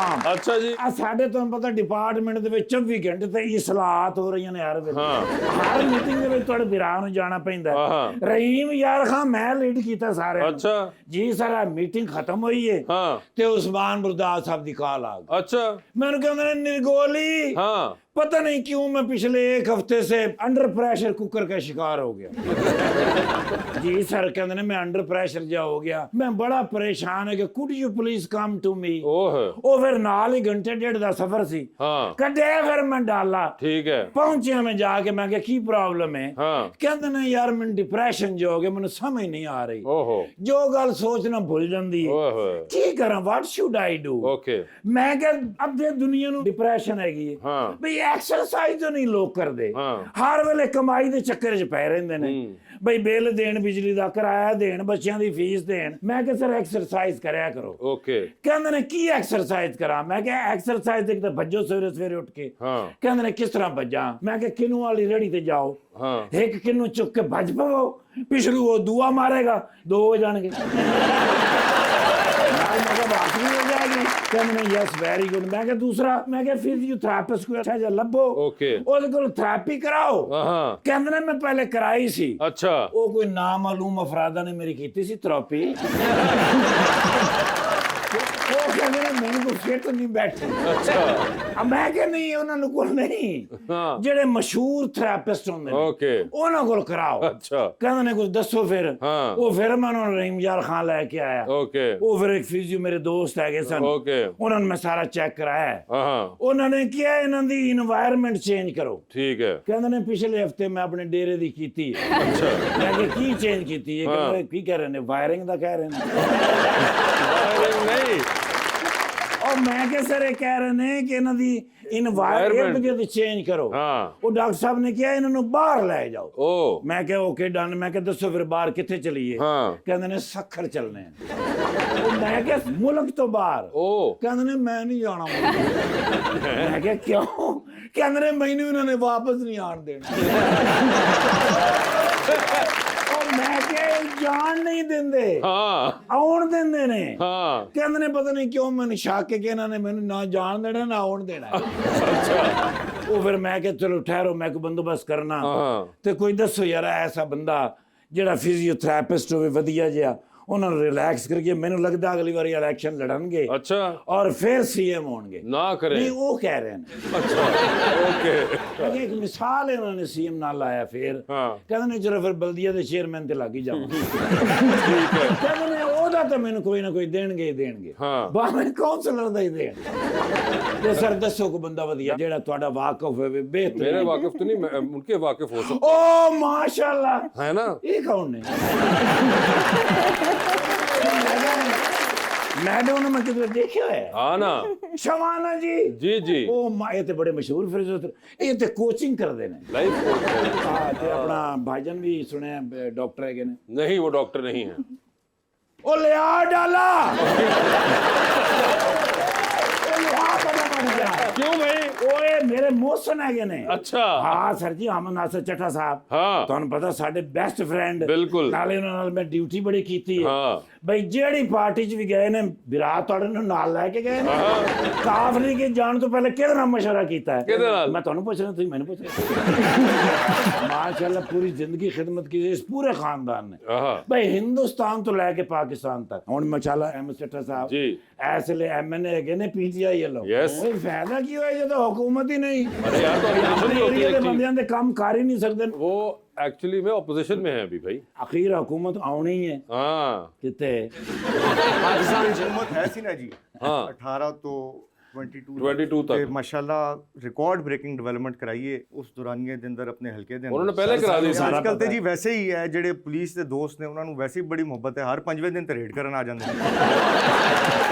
काम अच्छा जी। ਆ ਸਾਡੇ ਤੁਹਾਨੂੰ ਪਤਾ ਡਿਪਾਰਟਮੈਂਟ ਦੇ ਵਿੱਚ 24 ਘੰਟੇ ਤੇ ਇਸਲਾਹਾਤ ਹੋ ਰਹੀਆਂ ਨੇ ਹਰ ਵੇਲੇ ਹਰ ਮੀਟਿੰਗ ਦੇ ਵਿੱਚ ਤੁਹਾਡੇ ਵਿਰਾਹ ਨੂੰ ਜਾਣਾ ਪੈਂਦਾ ਹਾਂ। ਰਹੀਮ ਯਾਰ ਖਾਨ ਮੈਂ ਲੀਡ ਕੀਤਾ ਸਾਰੇ अच्छा ਜੀ ਸਰ ਆ ਮੀਟਿੰਗ ਖਤਮ ਹੋਈ ਹੈ हाँ ਤੇ ਉਸਮਾਨ ਬਰਦਾਸ ਸਾਹਿਬ ਦੀ ਕਾਲ ਆ ਗਈ अच्छा ਮੈਨੂੰ ਕਹਿੰਦੇ ਨੇ ਨਿਰਗੋਲੀ हाँ पता नहीं क्यों मैं पिछले 1 हफ्ते से अंडर प्रेशर कुकर का शिकार हो गया जी सर कहते ने मैं अंडर प्रेशर जा हो गया मैं बड़ा परेशान है कि could you please come to me oh ਉਹ ਫਿਰ ਨਾਲ ਹੀ ਘੰਟੇ ਡੇਢ ਦਾ ਸਫ਼ਰ ਸੀ हाँ ਕੱਢਿਆ ਫਿਰ ਮੈਂ ਡਾਲਾ ठीक है ਪਹੁੰਚਿਆ ਮੈਂ ਜਾ ਕੇ ਮੈਂ ਕਿਹਾ ਕੀ ਪ੍ਰੋਬਲਮ ਹੈ हाँ ਕਹਿੰਦੇ ਨੇ ਯਾਰ ਮੈਨੂੰ ਡਿਪਰੈਸ਼ਨ ਜੋ ਹੋ ਗਿਆ ਮੈਨੂੰ ਸਮਝ ਨਹੀਂ ਆ ਰਹੀ ओहो ਜੋ ਗੱਲ ਸੋਚਣਾ ਭੁੱਲ ਜਾਂਦੀ ਹੈ ओहो ਕੀ ਕਰਾਂ ਵਾਟ ਸ਼ੁਡ ਆਈ ਡੂ ओके ਮੈਂ ਕਿਹਾ ਅੱਧੇ ਦੁਨੀਆ ਨੂੰ ਡਿਪਰੈਸ਼ਨ ਹੈਗੀ ਹੈ हाँ ਬਈ ਐਕਸਰਸਾਈਜ਼ ਨਹੀਂ ਲੋਕ ਕਰਦੇ ਹਾਂ। ਹਰ ਵੇਲੇ ਕਮਾਈ ਦੇ ਚੱਕਰ 'ਚ ਪੈ ਰਹਿੰਦੇ ਨੇ ਬਈ ਬਿੱਲ ਦੇਣ ਬਿਜਲੀ ਦਾ ਕਿਰਾਇਆ ਦੇਣ ਬੱਚਿਆਂ ਦੀ ਫੀਸ ਦੇਣ ਮੈਂ ਕਿਹਾ ਸਰ ਐਕਸਰਸਾਈਜ਼ ਕਰਿਆ ਕਰੋ ओके ਕਹਿੰਦੇ ਨੇ ਕੀ ਐਕਸਰਸਾਈਜ਼ ਕਰਾਂ ਮੈਂ ਕਿਹਾ ਐਕਸਰਸਾਈਜ਼ ਇੱਕ ਤਾਂ ਭੱਜੋ ਸਵੇਰੇ ਸਵੇਰੇ ਉੱਠ ਕੇ हाँ ਕਹਿੰਦੇ ਨੇ ਕਿਸ ਤਰ੍ਹਾਂ ਭੱਜਾਂ ਮੈਂ ਕਿਹਾ ਕਿਨੂੰ ਵਾਲੀ ਰੇੜੀ ਤੇ ਜਾਓ हाँ ਇੱਕ ਕਿਨੂੰ ਚੁੱਕ ਕੇ ਭੱਜ ਪਵੋ ਪਿਛਲੂ ਉਹ ਦੂਆ ਮਾਰੇਗਾ 2 ਹੋ ਜਾਣਗੇ ਮੈਂ ਕਿਹਾ ਬਾਤ ਨਹੀਂ ਹੋ ਜਾਏਗੀ ਕਹਿੰਦੇ ਨੇ ਯੈਸ ਵੈਰੀ ਗੁੱਡ ਮੈਂ ਕਿਹਾ ਦੂਸਰਾ ਮੈਂ ਕਿਹਾ ਫਿਜ਼ੀਓਥੈਰੇਪਿਸਟ ਕੋਈ ਅੱਛਾ ਜਿਹਾ ਲੱਭੋ ओके ਉਹਦੇ ਕੋਲ ਥੈਰੇਪੀ ਕਰਾਓ हाँ ਕਹਿੰਦੇ ਨੇ ਮੈਂ ਪਹਿਲੇ ਕਰਾਈ ਸੀ अच्छा ਉਹ ਕੋਈ ਨਾਮਾਲੂਮ ਅਫਰਾਦਾਂ ਨੇ ਮੇਰੀ ਕੀਤੀ ਸੀ ਥੈਰੇਪੀ ਉਹ ਕਹਿੰਦੇ ਨੇ ਮੈਨੂੰ ਕੋਈ ਫਿੱਟ ਨਹੀਂ ਬੈਠੇ अच्छा ਮੈਂ ਕਿਹਾ ਨਹੀਂ ਉਹਨਾਂ ਨੂੰ ਕੋਲ ਨਹੀਂ हाँ ਜਿਹੜੇ ਮਸ਼ਹੂਰ ਥੈਰੇਪਿਸਟ ਹੁੰਦੇ ਨੇ ओके ਉਹਨਾਂ ਕੋਲ ਕਰਾਓ अच्छा ਕਹਿੰਦੇ ਨੇ ਕੁਝ ਦੱਸੋ ਫਿਰ ਹਾਂ। ਉਹ ਫਿਰ ਮੈਂ ਉਹਨਾਂ ਨੂੰ ਰਹੀਮ ਯਾਰ ਖਾਨ ਲੈ ਕੇ ਆਇਆ ओके ਉਹ ਫਿਰ ਇੱਕ ਫਿਜ਼ੀਓ ਮੇਰੇ ਦੋਸਤ ਹੈਗੇ ਸਨ ओके ਉਹਨਾਂ ਨੂੰ ਮੈਂ ਸਾਰਾ ਚੈੱਕ ਕਰਾਇਆ हाँ ਉਹਨਾਂ ਨੇ ਕਿਹਾ ਇਹਨਾਂ ਦੀ এনवायरमेंट ਚੇਂਜ ਕਰੋ ठीक है ਕਹਿੰਦੇ ਨੇ ਪਿਛਲੇ ਹਫਤੇ ਮੈਂ ਆਪਣੇ ਡੇਰੇ ਦੀ ਕੀਤੀ ਹੈ अच्छा ਮੈਂ ਕਿਹਾ ਕੀ ਚੇਂਜ ਕੀਤੀ ਹੈ ਕਹਿੰਦੇ ਕੀ ਕਹਿ ਰਹੇ ਨੇ ਵਾਇਰਿੰਗ ਦਾ ਕਹਿ ਰਹੇ ਨੇ वायरिंग नहीं ਉਹ ਮੈਂ ਕਿਹਾ ਸਰ ਇਹ ਕਹਿ ਰਹੇ ਨੇ ਕਿ ਇਹਨਾਂ ਦੀ এনवायरमेंट ਚੇਂਜ ਕਰੋ हाँ ਉਹ ਡਾਕਟਰ ਸਾਹਿਬ ਨੇ ਕਿਹਾ ਇਹਨਾਂ ਨੂੰ ਬਾਹਰ ਲੈ ਜਾਓ ओ ਮੈਂ ਕਿਹਾ ਓਕੇ ਡਨ ਮੈਂ ਕਿਹਾ ਦੱਸੋ ਫਿਰ ਬਾਹਰ ਕਿੱਥੇ ਚਲੀਏ हाँ ਕਹਿੰਦੇ ਨੇ ਸੱਖਰ ਚੱਲਨੇ ਆ ਉਹ ਮੈਂ ਕਿਹਾ ਮੁਲਕ ਤੋਂ ਬਾਹਰ ओ ਕਹਿੰਦੇ ਨੇ ਮੈਂ ਨਹੀਂ ਜਾਣਾ ਮੁਲਕ। ਮੈਂ ਕਿਹਾ ਕਿਉਂ ਕਹਿੰਦੇ ਨੇ ਮੈਨੂੰ ਇਹਨਾਂ ਨੇ ਵਾਪਸ ਨਹੀਂ ਆਣ ਦੇਣਾ ਉਹ ਮੈਂ ਕਿਹਾ ਇਹ ਜਾਣ ਨਹੀਂ ਦਿੰਦੇ हाँ ਆਉਣ ਦਿੰਦੇ ਨੇ हाँ ਕਹਿੰਦੇ ਨੇ ਪਤਾ ਨਹੀਂ ਕਿਉਂ ਮੈਨੂੰ ਸ਼ੱਕ ਹੈ ਕਿ ਇਹਨਾਂ ਨੇ ਮੈਨੂੰ ਨਾ ਜਾਣ ਦੇਣਾ ਨਾ ਆਉਣ ਦੇਣਾ ਉਹ ਫਿਰ ਮੈਂ ਕਿਹਾ ਚਲੋ ਠਹਿਰੋ ਮੈਂ ਕੋਈ ਬੰਦੋਬਸਤ ਕਰਨਾ हाँ ਤੇ ਕੋਈ ਦੱਸੋ ਯਾਰ ਐਸਾ ਬੰਦਾ ਜਿਹੜਾ ਫਿਜ਼ੀਓਥੈਰੇਪਿਸਟ ਹੋਵੇ ਵਧੀਆ ਜਿਹਾ ਉਹਨਾਂ ਨੂੰ ਰਿਲੈਕਸ ਕਰਕੇ ਮੈਨੂੰ ਲੱਗਦਾ ਅਗਲੀ ਵਾਰੀ ਇਲੈਕਸ਼ਨ ਲੜਨਗੇ अच्छा ਔਰ ਫਿਰ ਸੀਐਮ ਹੋਣਗੇ ना करें ਨਹੀਂ ਉਹ ਕਹਿ ਰਹੇ ਨੇ अच्छा ओके ਮੈਂ ਕਿਹਾ ਇੱਕ ਮਿਸਾਲ ਇਹਨਾਂ ਨੇ ਸੀਐਮ ਨਾਲ ਲਾਇਆ ਫਿਰ हाँ ਕਹਿੰਦੇ ਨੇ ਚਲੋ ਫਿਰ ਬਲਦੀਆ ਦੇ ਚੇਅਰਮੈਨ ਤੇ ਲੱਗ ਹੀ ਜਾਵਾਂਗੇ ਕਹਿੰਦੇ ਨੇ ਉਹਦਾ ਤਾਂ ਮੈਨੂੰ ਕੋਈ ਨਾ ਕੋਈ ਦੇਣਗੇ ਹੀ ਦੇਣਗੇ हाँ ਬਾਵੇਂ ਕਾਉਂਸਲਰ ਦਾ ਹੀ ਦੇਣ ਤੇ ਸਰ ਦੱਸੋ ਕੋ ਬੰਦਾ ਵਧੀਆ ਜਿਹੜਾ ਤੁਹਾਡਾ ਵਾਕਫ ਹੋਵੇ ਬਿਹਤਰ मेरे वाकिफ तो नहीं मैं उनके वाकिफ हो सकते ਓ ਮਾਸ਼ਾਅੱਲਾ है ना ਇਹ ਕੌਣ ਨੇ ਮੈਡਮ ਨੂੰ ਮੈਂ ਕਿਤੇ ਦੇਖਿਆ ਹੈ हाँ ना ਸ਼ਵਾਨਾ ਜੀ जी जी ਉਹ ਇਹ ਤੇ ਬੜੇ ਮਸ਼ਹੂਰ ਫਿਜ਼ੀਓਥੈਰੇਪਿਸਟ ਇਹ ਤੇ ਕੋਚਿੰਗ ਕਰਦੇ ਨੇ लाइफ कोच है। ਹਾਂ ਤੇ ਆਪਣਾ ਭਾਈਜਾਨ ਵੀ ਸੁਣਿਆ ਡਾਕਟਰ ਹੈਗੇ ਨੇ नहीं वो डॉक्टर नहीं है ਉਹ ਲਿਆ ਡਾਲਾ ਉਹ ਲਿਆ ਬੜਾ ਬਣ ਗਿਆ क्यों भाई ਓਏ ਮੇਰੇ ਮੋਹਸਨ ਹੈਗੇ ਨੇ अच्छा ਹਾਂ ਸਰ ਜੀ ਅਮਨ ਨਾਸਰ ਚੱਠਾ ਸਾਹਿਬ हाँ ਤੁਹਾਨੂੰ ਪਤਾ ਸਾਡੇ ਬੈਸਟ ਫਰੈਂਡ ਬਿਲਕੁਲ। ਨਾਲੇ ਉਹਨਾਂ ਨਾਲ ਮੈਂ ਡਿਊਟੀ ਬੜੀ ਕੀਤੀ ਹੈ ਹਾਂ। ਬਈ ਜਿਹੜੀ ਪਾਰਟੀ 'ਚ ਵੀ ਗਏ ਨੇ ਵਿਰਾਟ ਤੁਹਾਡੇ ਨੂੰ ਨਾਲ ਲੈ ਕੇ ਗਏ ਨੇ ਕਾਫਲੀ ਕੇ ਜਾਣ ਤੋਂ ਪਹਿਲੇ ਕਿਹਦੇ ਨਾਲ ਮਸ਼ਵਰਾ ਕੀਤਾ ਹੈ ਕਿਹਦੇ ਨਾਲ? ਮੈਂ ਤੁਹਾਨੂੰ ਪੁੱਛ ਰਿਹਾ ਤੁਸੀਂ ਮੈਨੂੰ ਪੁੱਛ ਰਹੇ ਮਾਸ਼ਾਅੱਲਾ ਪੂਰੀ ਜ਼ਿੰਦਗੀ ਖਿਦਮਤ ਕੀਤੀ ਇਸ ਪੂਰੇ ਖਾਨਦਾਨ ਨੇ हाँ ਬਈ ਹਿੰਦੁਸਤਾਨ ਤੋਂ ਲੈ ਕੇ ਪਾਕਿਸਤਾਨ ਤੱਕ ਹੁਣ ਮਾਸ਼ਾਅੱਲਾ ਅਹਿਮਦ ਚੱਠਾ ਸਾਹਿਬ जी ਇਸ ਲਈ ਐਮਐਨਏ ਹੈਗੇ ਨੇ ਪੀਟੀਆਈ ਵੱਲੋਂ Yes। ਕੋਈ ਫਾਇਦਾ ਕੀ ਹੋਇਆ ਜਦੋਂ ਹੁਕੂਮਤ ਹੀ ਨਹੀਂ अरे यार तो ऑपोजिशन में होती ਏਰੀਆ है ਦੇ एक चीज। ਬੰਦਿਆਂ ਦੇ ਕੰਮ ਕਰ ਹੀ ਨਹੀਂ ਸਕਦੇ वो एक्चुअली में ऑपोजिशन में है अभी भाई ਅਖੀਰ ਹੁਕੂਮਤ ਆਉਣੀ ਹੈ हाँ ਕਿਤੇ पाकिस्तान हुकूमत है सी ना जी हाँ 18 तो 22 22 तक। माशाल्लाह रिकॉर्ड ब्रेकिंग डेवलपमेंट कराई है उस दौरानिए ਦੇ ਅੰਦਰ ਆਪਣੇ ਹਲਕੇ ਦੇ उन्होंने पहले करा दी सारा ਅੱਜ ਕੱਲ पता ਤੇ है। ਜੀ ਵੈਸੇ ਹੀ ਹੈ ਜਿਹੜੇ ਪੁਲਿਸ ਦੇ ਦੋਸਤ ਨੇ ਉਹਨਾਂ ਨੂੰ ਵੈਸੇ ਹੀ ਬੜੀ ਮੁਹੱਬਤ ਹੈ ਹਰ 5ਵੇਂ ਦਿਨ ਤੇ ਰੇਡ ਕਰਨ ਆ ਜਾਂਦੇ ਨੇ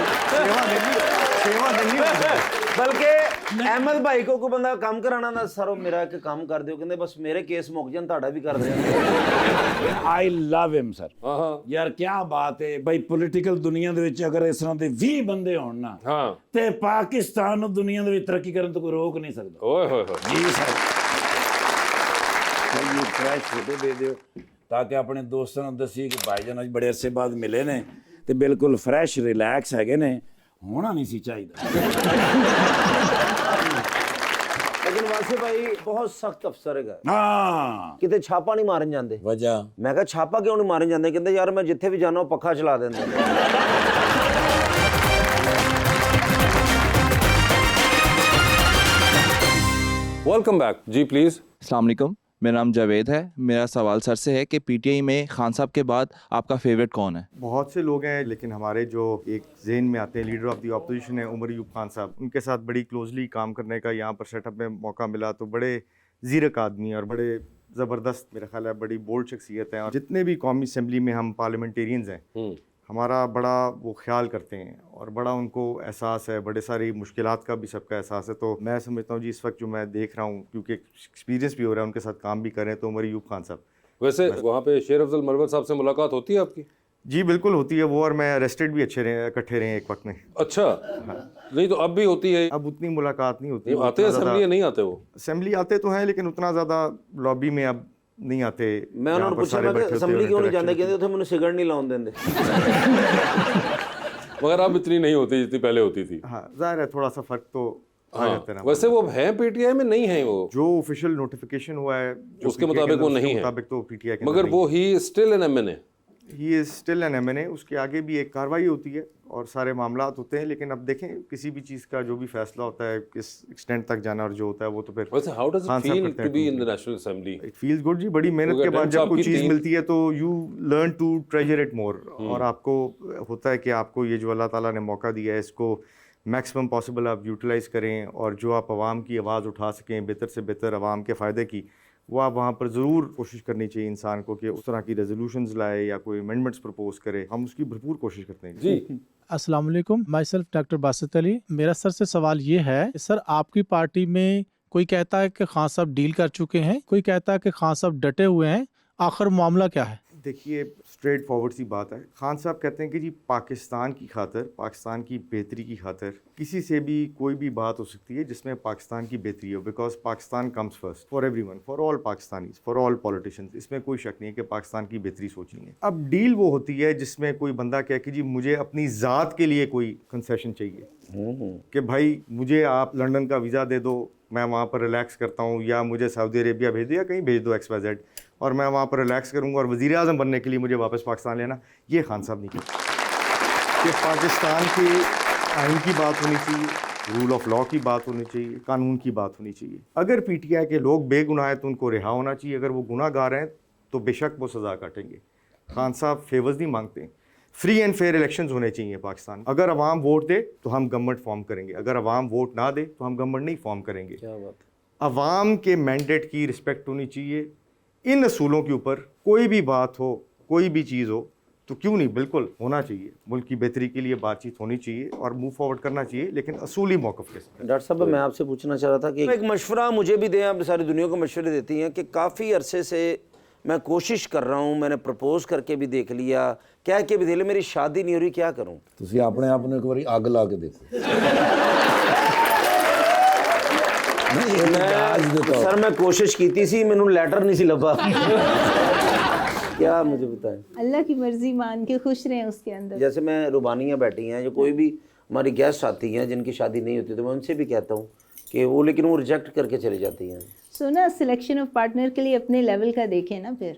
ਸੇਵਾ ਦੇਣੀ ਬਲਕਿ ਅਹਿਮਦ ਭਾਈ ਕੋ ਕੋਈ ਬੰਦਾ ਕੰਮ ਕਰਾਣਾ ਦਾ ਸਰ ਉਹ ਮੇਰਾ ਇੱਕ ਕੰਮ ਕਰ ਦਿਓ ਕਹਿੰਦੇ ਬਸ ਮੇਰੇ ਕੇਸ ਮੁੱਕ ਜਾਣ ਤੁਹਾਡਾ ਵੀ ਕਰ ਦਿਆਂਗੇ ਆਈ ਲਵ ਹਿਮ ਸਰ हाँ हाँ ਯਾਰ ਕੀ ਬਾਤ ਹੈ ਬਈ ਪੋਲੀਟੀਕਲ ਦੁਨੀਆ ਦੇ ਵਿੱਚ ਅਗਰ ਇਸ ਤਰ੍ਹਾਂ ਦੇ 20 ਬੰਦੇ ਹੋਣ ਨਾ हाँ ਤੇ ਪਾਕਿਸਤਾਨ ਨੂੰ ਦੁਨੀਆ ਦੇ ਵਿੱਚ ਤਰੱਕੀ ਕਰਨ ਤੋਂ ਕੋਈ ਰੋਕ ਨਹੀਂ ਸਕਦਾ ओए होए होए ਜੀ ਸਰ ਇਹ ਫਰੈਸ਼ ਫੋਟੋ ਦੇ ਦਿਓ ਤਾਂ ਕਿ ਆਪਣੇ ਦੋਸਤਾਂ ਨੂੰ ਦੱਸੀਏ ਕਿ ਭਾਈਜਾਨ ਅੱਜ ਬੜੇ ਅਰਸੇ ਬਾਅਦ ਮਿਲੇ ਨੇ ਤੇ ਬਿਲਕੁਲ ਫਰੈਸ਼ ਰਿਲੈਕਸ ਹੈਗੇ ਨੇ होना नहीं सी चाहिए। लेकिन वासे भाई बहुत सख्त अफसर है हाँ किते छापा नहीं मारन जाते। वजह मैं कहा छापा क्यों नहीं मारन जाते? कहते यार मैं जिथे भी जाना पखा चला देंगे। वेलकम बैक जी, प्लीज। अस्सलाम वालेकुम, मेरा नाम जावेद है। मेरा सवाल सर से है कि पीटीआई में खान साहब के बाद आपका फेवरेट कौन है? बहुत से लोग हैं, लेकिन हमारे जो एक जहन में आते हैं लीडर ऑफ द ऑपोजिशन है उमर अयूब खान साहब। उनके साथ बड़ी क्लोजली काम करने का यहाँ पर सेटअप में मौका मिला, तो बड़े ज़ीरक आदमी और बड़े ज़बरदस्त, मेरा ख्याल है बड़ी बोल्ड शख्सियत हैं। और जितने भी कौमी असम्बली में हम पार्लियामेंटेरियंस हैं, हमारा बड़ा वो ख्याल करते हैं और बड़ा उनको एहसास है, बड़े सारी मुश्किलात का भी सबका एहसास है। तो मैं समझता हूँ जी इस वक्त जो मैं देख रहा हूँ, क्योंकि एक्सपीरियंस भी हो रहा है, उनके साथ काम भी कर रहे हैं, तो उमर अयूब खान साहब। वैसे वहाँ पे शेर अफजल मरवत साहब से मुलाकात होती है आपकी? जी बिल्कुल होती है, वो और मैं अरेस्टेड भी इकट्ठे रहे एक वक्त में। अच्छा। नहीं तो अब भी होती है? अब उतनी मुलाकात नहीं होती। आते हैं असेंबली, नहीं आते? वो असेंबली आते तो हैं, लेकिन उतना ज़्यादा लॉबी में अब नहीं आते। मैं उन्होंने पूछा मैं असेंबली क्यों नहीं जाते? कहते थे मैंने सिगरेट नहीं लाउन देंगे। मगर अब इतनी नहीं होती जितनी पहले होती थी। हाँ जाहिर है, थोड़ा सा फर्क तो आ जाता है ना। वैसे वो है पीटीआई में? नहीं है वो, जो ऑफिशियल नोटिफिकेशन हुआ है उसके मुताबिक वो नहीं है, मुताबिक तो पीटीआई के मगर वो he still an MNA, he is still an MNA. उसके आगे भी एक कार्रवाई होती है और सारे मामलात होते हैं, लेकिन अब देखें किसी भी चीज़ का जो भी फैसला होता है किस एक्सटेंट तक जाना और जो होता है वो तो फिर। वैसे how does it feel to be in the national assembly? It feels good ji, बड़ी मेहनत के बाद जब कोई चीज़ मिलती है तो you learn to treasure it more. और आपको होता है कि आपको ये जो अल्लाह ताला ने मौका दिया है इसको मैक्सिमम पॉसिबल आप यूटिलाइज़ करें, और जो आप आवाम की आवाज़ उठा सकें बेहतर से बेहतर आवाम के फ़ायदे की, वो आप वहाँ पर ज़रूर कोशिश करनी चाहिए इंसान को कि उस तरह की रेजोल्यूशंस लाए या कोई अमेंडमेंट्स प्रपोज करे। हम उसकी भरपूर कोशिश करते हैं जी। अस्सलाम वालेकुम, my self doctor Basit Ali. मेरा सर से सवाल ये है, सर आपकी पार्टी में कोई कहता है कि खान साहब डील कर चुके हैं, कोई कहता है कि खान साहब डटे हुए हैं, आखिर मामला क्या है? देखिए स्ट्रेट फॉरवर्ड सी बात है। खान साहब कहते हैं कि जी पाकिस्तान की खातिर, पाकिस्तान की बेहतरी की खातिर किसी से भी कोई भी बात हो सकती है जिसमें पाकिस्तान की बेहतरी हो, because Pakistan comes first for everyone, for all Pakistanis, for all politicians. इसमें कोई शक नहीं है कि पाकिस्तान की बेहतरी सोचनी है। अब डील वो होती है जिसमें कोई बंदा कहे कि जी मुझे अपनी ज़ात के लिए कोई कंसेशन चाहिए, कि भाई मुझे आप लंदन का वीज़ा दे दो, मैं वहाँ पर रिलैक्स करता हूँ, या मुझे सऊदी अरेबिया भेज दो या कहीं भेज दो XYZ, और मैं वहाँ पर रिलैक्स करूँगा और वज़ीर आज़म बनने के लिए मुझे वापस पाकिस्तान लेना। ये खान साहब नहीं कहते कि पाकिस्तान के आइन की बात होनी चाहिए, रूल ऑफ लॉ की बात होनी चाहिए, कानून की बात होनी चाहिए। अगर पीटीआई के लोग बेगुनाह हैं तो उनको रिहा होना चाहिए, अगर वो गुनाहगार हैं तो बेशक वो सज़ा काटेंगे। खान साहब फेवर्स नहीं मांगते। फ्री एंड फेयर इलेक्शंस होने चाहिए पाकिस्तान। अगर अवाम वोट दे तो हम गवर्नमेंट फॉर्म करेंगे, अगर अवाम वोट ना दे तो हम गवर्नमेंट नहीं फॉर्म करेंगे। क्या बात। अवाम के मैंडेट की रिस्पेक्ट होनी चाहिए। इन असूलों के ऊपर कोई भी बात हो, कोई भी चीज़ हो, तो क्यों नहीं, बिल्कुल होना चाहिए। मुल्क की बेहतरी के लिए बातचीत होनी चाहिए और मूव फॉरवर्ड करना चाहिए, लेकिन असूली मौक़िफ़ के साथ। डॉक्टर साहब मैं आपसे पूछना चाह रहा था कि एक मशवरा मुझे भी दें, आप सारी दुनिया को मशवरे देती हैं कि काफ़ी अरसे से मैं कोशिश कर रहा हूँ, मैंने प्रपोज करके भी देख लिया, कह के भी देख लिया, मेरी शादी नहीं हो रही, क्या करूँ? ਤੁਸੀਂ ਆਪਣੇ ਆਪ ਨੂੰ ਇੱਕ ਵਾਰੀ ਅੱਗ ਲਾ ਕੇ ਦੇਖੋ। सर मैं कोशिश की थी, मैनू लैटर नहीं सी लभा। क्या मुझे बताएं? अल्लाह की मर्जी मान के खुश रहें उसके अंदर। जैसे मैं रुबानियाँ बैठी हैं, जो कोई भी हमारी गेस्ट आती हैं जिनकी शादी नहीं होती, तो मैं उनसे भी कहता हूँ कि वो, लेकिन वो रिजेक्ट करके चली जाती हैं। सो ना सिलेक्शन ऑफ पार्टनर के लिए अपने लेवल का देखें ना फिर।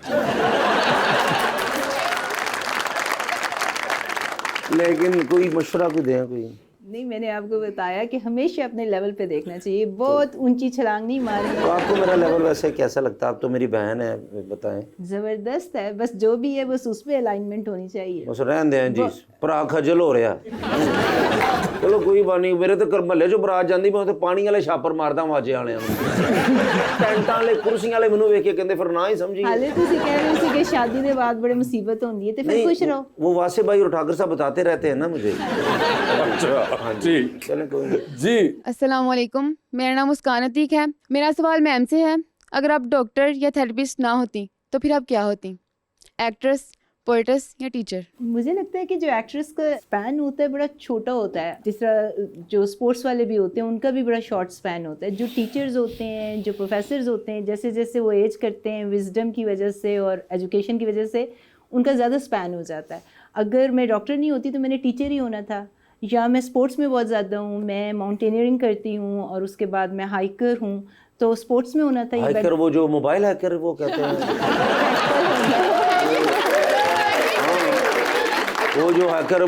लेकिन कोई मशवरा कोई दें कोई। नहीं, मैंने आपको बताया कि हमेशा अपने लेवल पे देखना चाहिए, बहुत ऊंची छलांग नहीं मारनी। तो आपको मेरा लेवल वैसे कैसा लगता है? आप तो मेरी बहन है, बताएं। जबरदस्त है, बस जो भी है बस उस पे अलाइनमेंट होनी चाहिए। बस रहन दें जी, भरा खजल हो रहा। चलो कोई बात नहीं, मेरे तो करमले जो बरात जाती मैं तो पानी वाले छापर मारदा वाजे वाले टेंटां वाले कुर्सियां वाले मैनू वेख के कहंदे फिर ना ही समझी। हाले तुसी कह रहे हो कि शादी के बाद बड़ी मुसीबत होती है, तो फिर खुश रहो। वो वासे भाई और ठाकर साहब बताते रहते हैं ना मुझे। अच्छा जी, चलें कोई नहीं जी। अस्सलाम वालेकुम, मेरा नाम मुस्कान अतीक है। मेरा सवाल मैम से है, अगर आप डॉक्टर या थेरेपिस्ट ना होती तो फिर आप क्या होती? एक्ट्रेस, पोएट्स या टीचर? मुझे लगता है कि जो एक्ट्रेस का स्पैन होता है बड़ा छोटा होता है, जिस तरह जो स्पोर्ट्स वाले भी होते हैं उनका भी बड़ा शॉर्ट स्पैन होता है। जो टीचर्स होते हैं, जो प्रोफेसर्स होते हैं, जैसे जैसे वो एज करते हैं विजडम की वजह से और एजुकेशन की वजह से उनका ज़्यादा स्पैन हो जाता है। अगर मैं डॉक्टर नहीं होती तो मैंने टीचर ही होना था, या मैं स्पोर्ट्स में बहुत ज़्यादा हूँ, मैं माउंटेनियरिंग करती हूँ और उसके बाद मैं हाइकर हूँ, तो स्पोर्ट्स में होना था ये हैकर, वो जो मोबाइल हैकर वो कहते हैं वो जो हैकर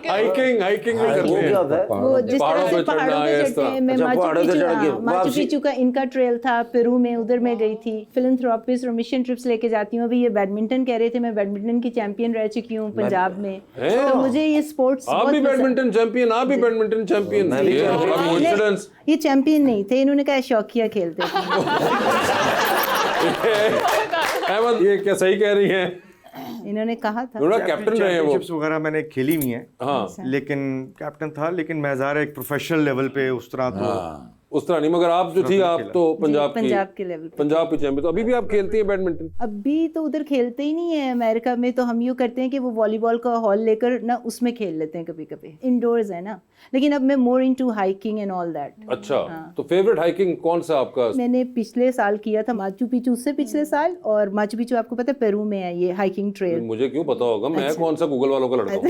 हाइकिंग हाइकिंग भी करते वो हैं। क्या होता है? वो जिस पहाड़ों तरह से पे चढ़ना पहाड़ों है, पे इस चढ़ते तरह। हैं, मैं अच्छा, पहाड़ों पे चढ़ के माचू वापसी। पिचू का इनका ट्रेल था पेरू में, उधर मैं गई थी। फिलैंथ्रोपिस्ट और मिशन ट्रिप्स लेके जाती हूँ। अभी ये बैडमिंटन कह रहे थे, मैं बैडमिंटन की चैंपियन रह चुकी हूँ पंजाब में, तो मुझे ये स्पोर्ट्स आप भी बैडमिंटन चैंपियन, आप भी बैडमिंटन चैंपियन, ये बड़ा कोइंसिडेंस। ये चैंपियन नहीं थे, इन्होंने कहा शौकिया खेलते थे। अहमद ये क्या सही कह रही हैं? इन्होंने कहा था। थोड़ा कैप्टन रहे हैं वो। चैंपियनशिप्स वगैरह मैंने खेली हुई हैं, हाँ लेकिन कैप्टन था, लेकिन मैं ज़ाहिर एक प्रोफेशनल लेवल पे उस तरह तो उस तरह नहीं, मगर आप जो थी आप तो पंजाब के लेवल पे। पंजाब की चैंपियन। तो अभी भी आप खेलती हैं बैडमिंटन? अभी तो उधर खेलते ही नहीं है अमेरिका में, तो हम यूँ करते हैं कि वो वॉलीबॉल का हॉल लेकर ना उसमें खेल लेते हैं कभी कभी, इंडोर्स है ना। लेकिन अब मैं more into hiking and all that. अच्छा, तो फेवरेट हाइकिंग कौन सा आपका? मैंने पिछले साल किया था माचू पिचू, उससे पिछले साल, और माचू पिचू आपको पता है पेरू में है ये हाइकिंग ट्रेल। मुझे क्यों पता होगा, मैं कौन सा गूगल वालों का लड़का हूँ।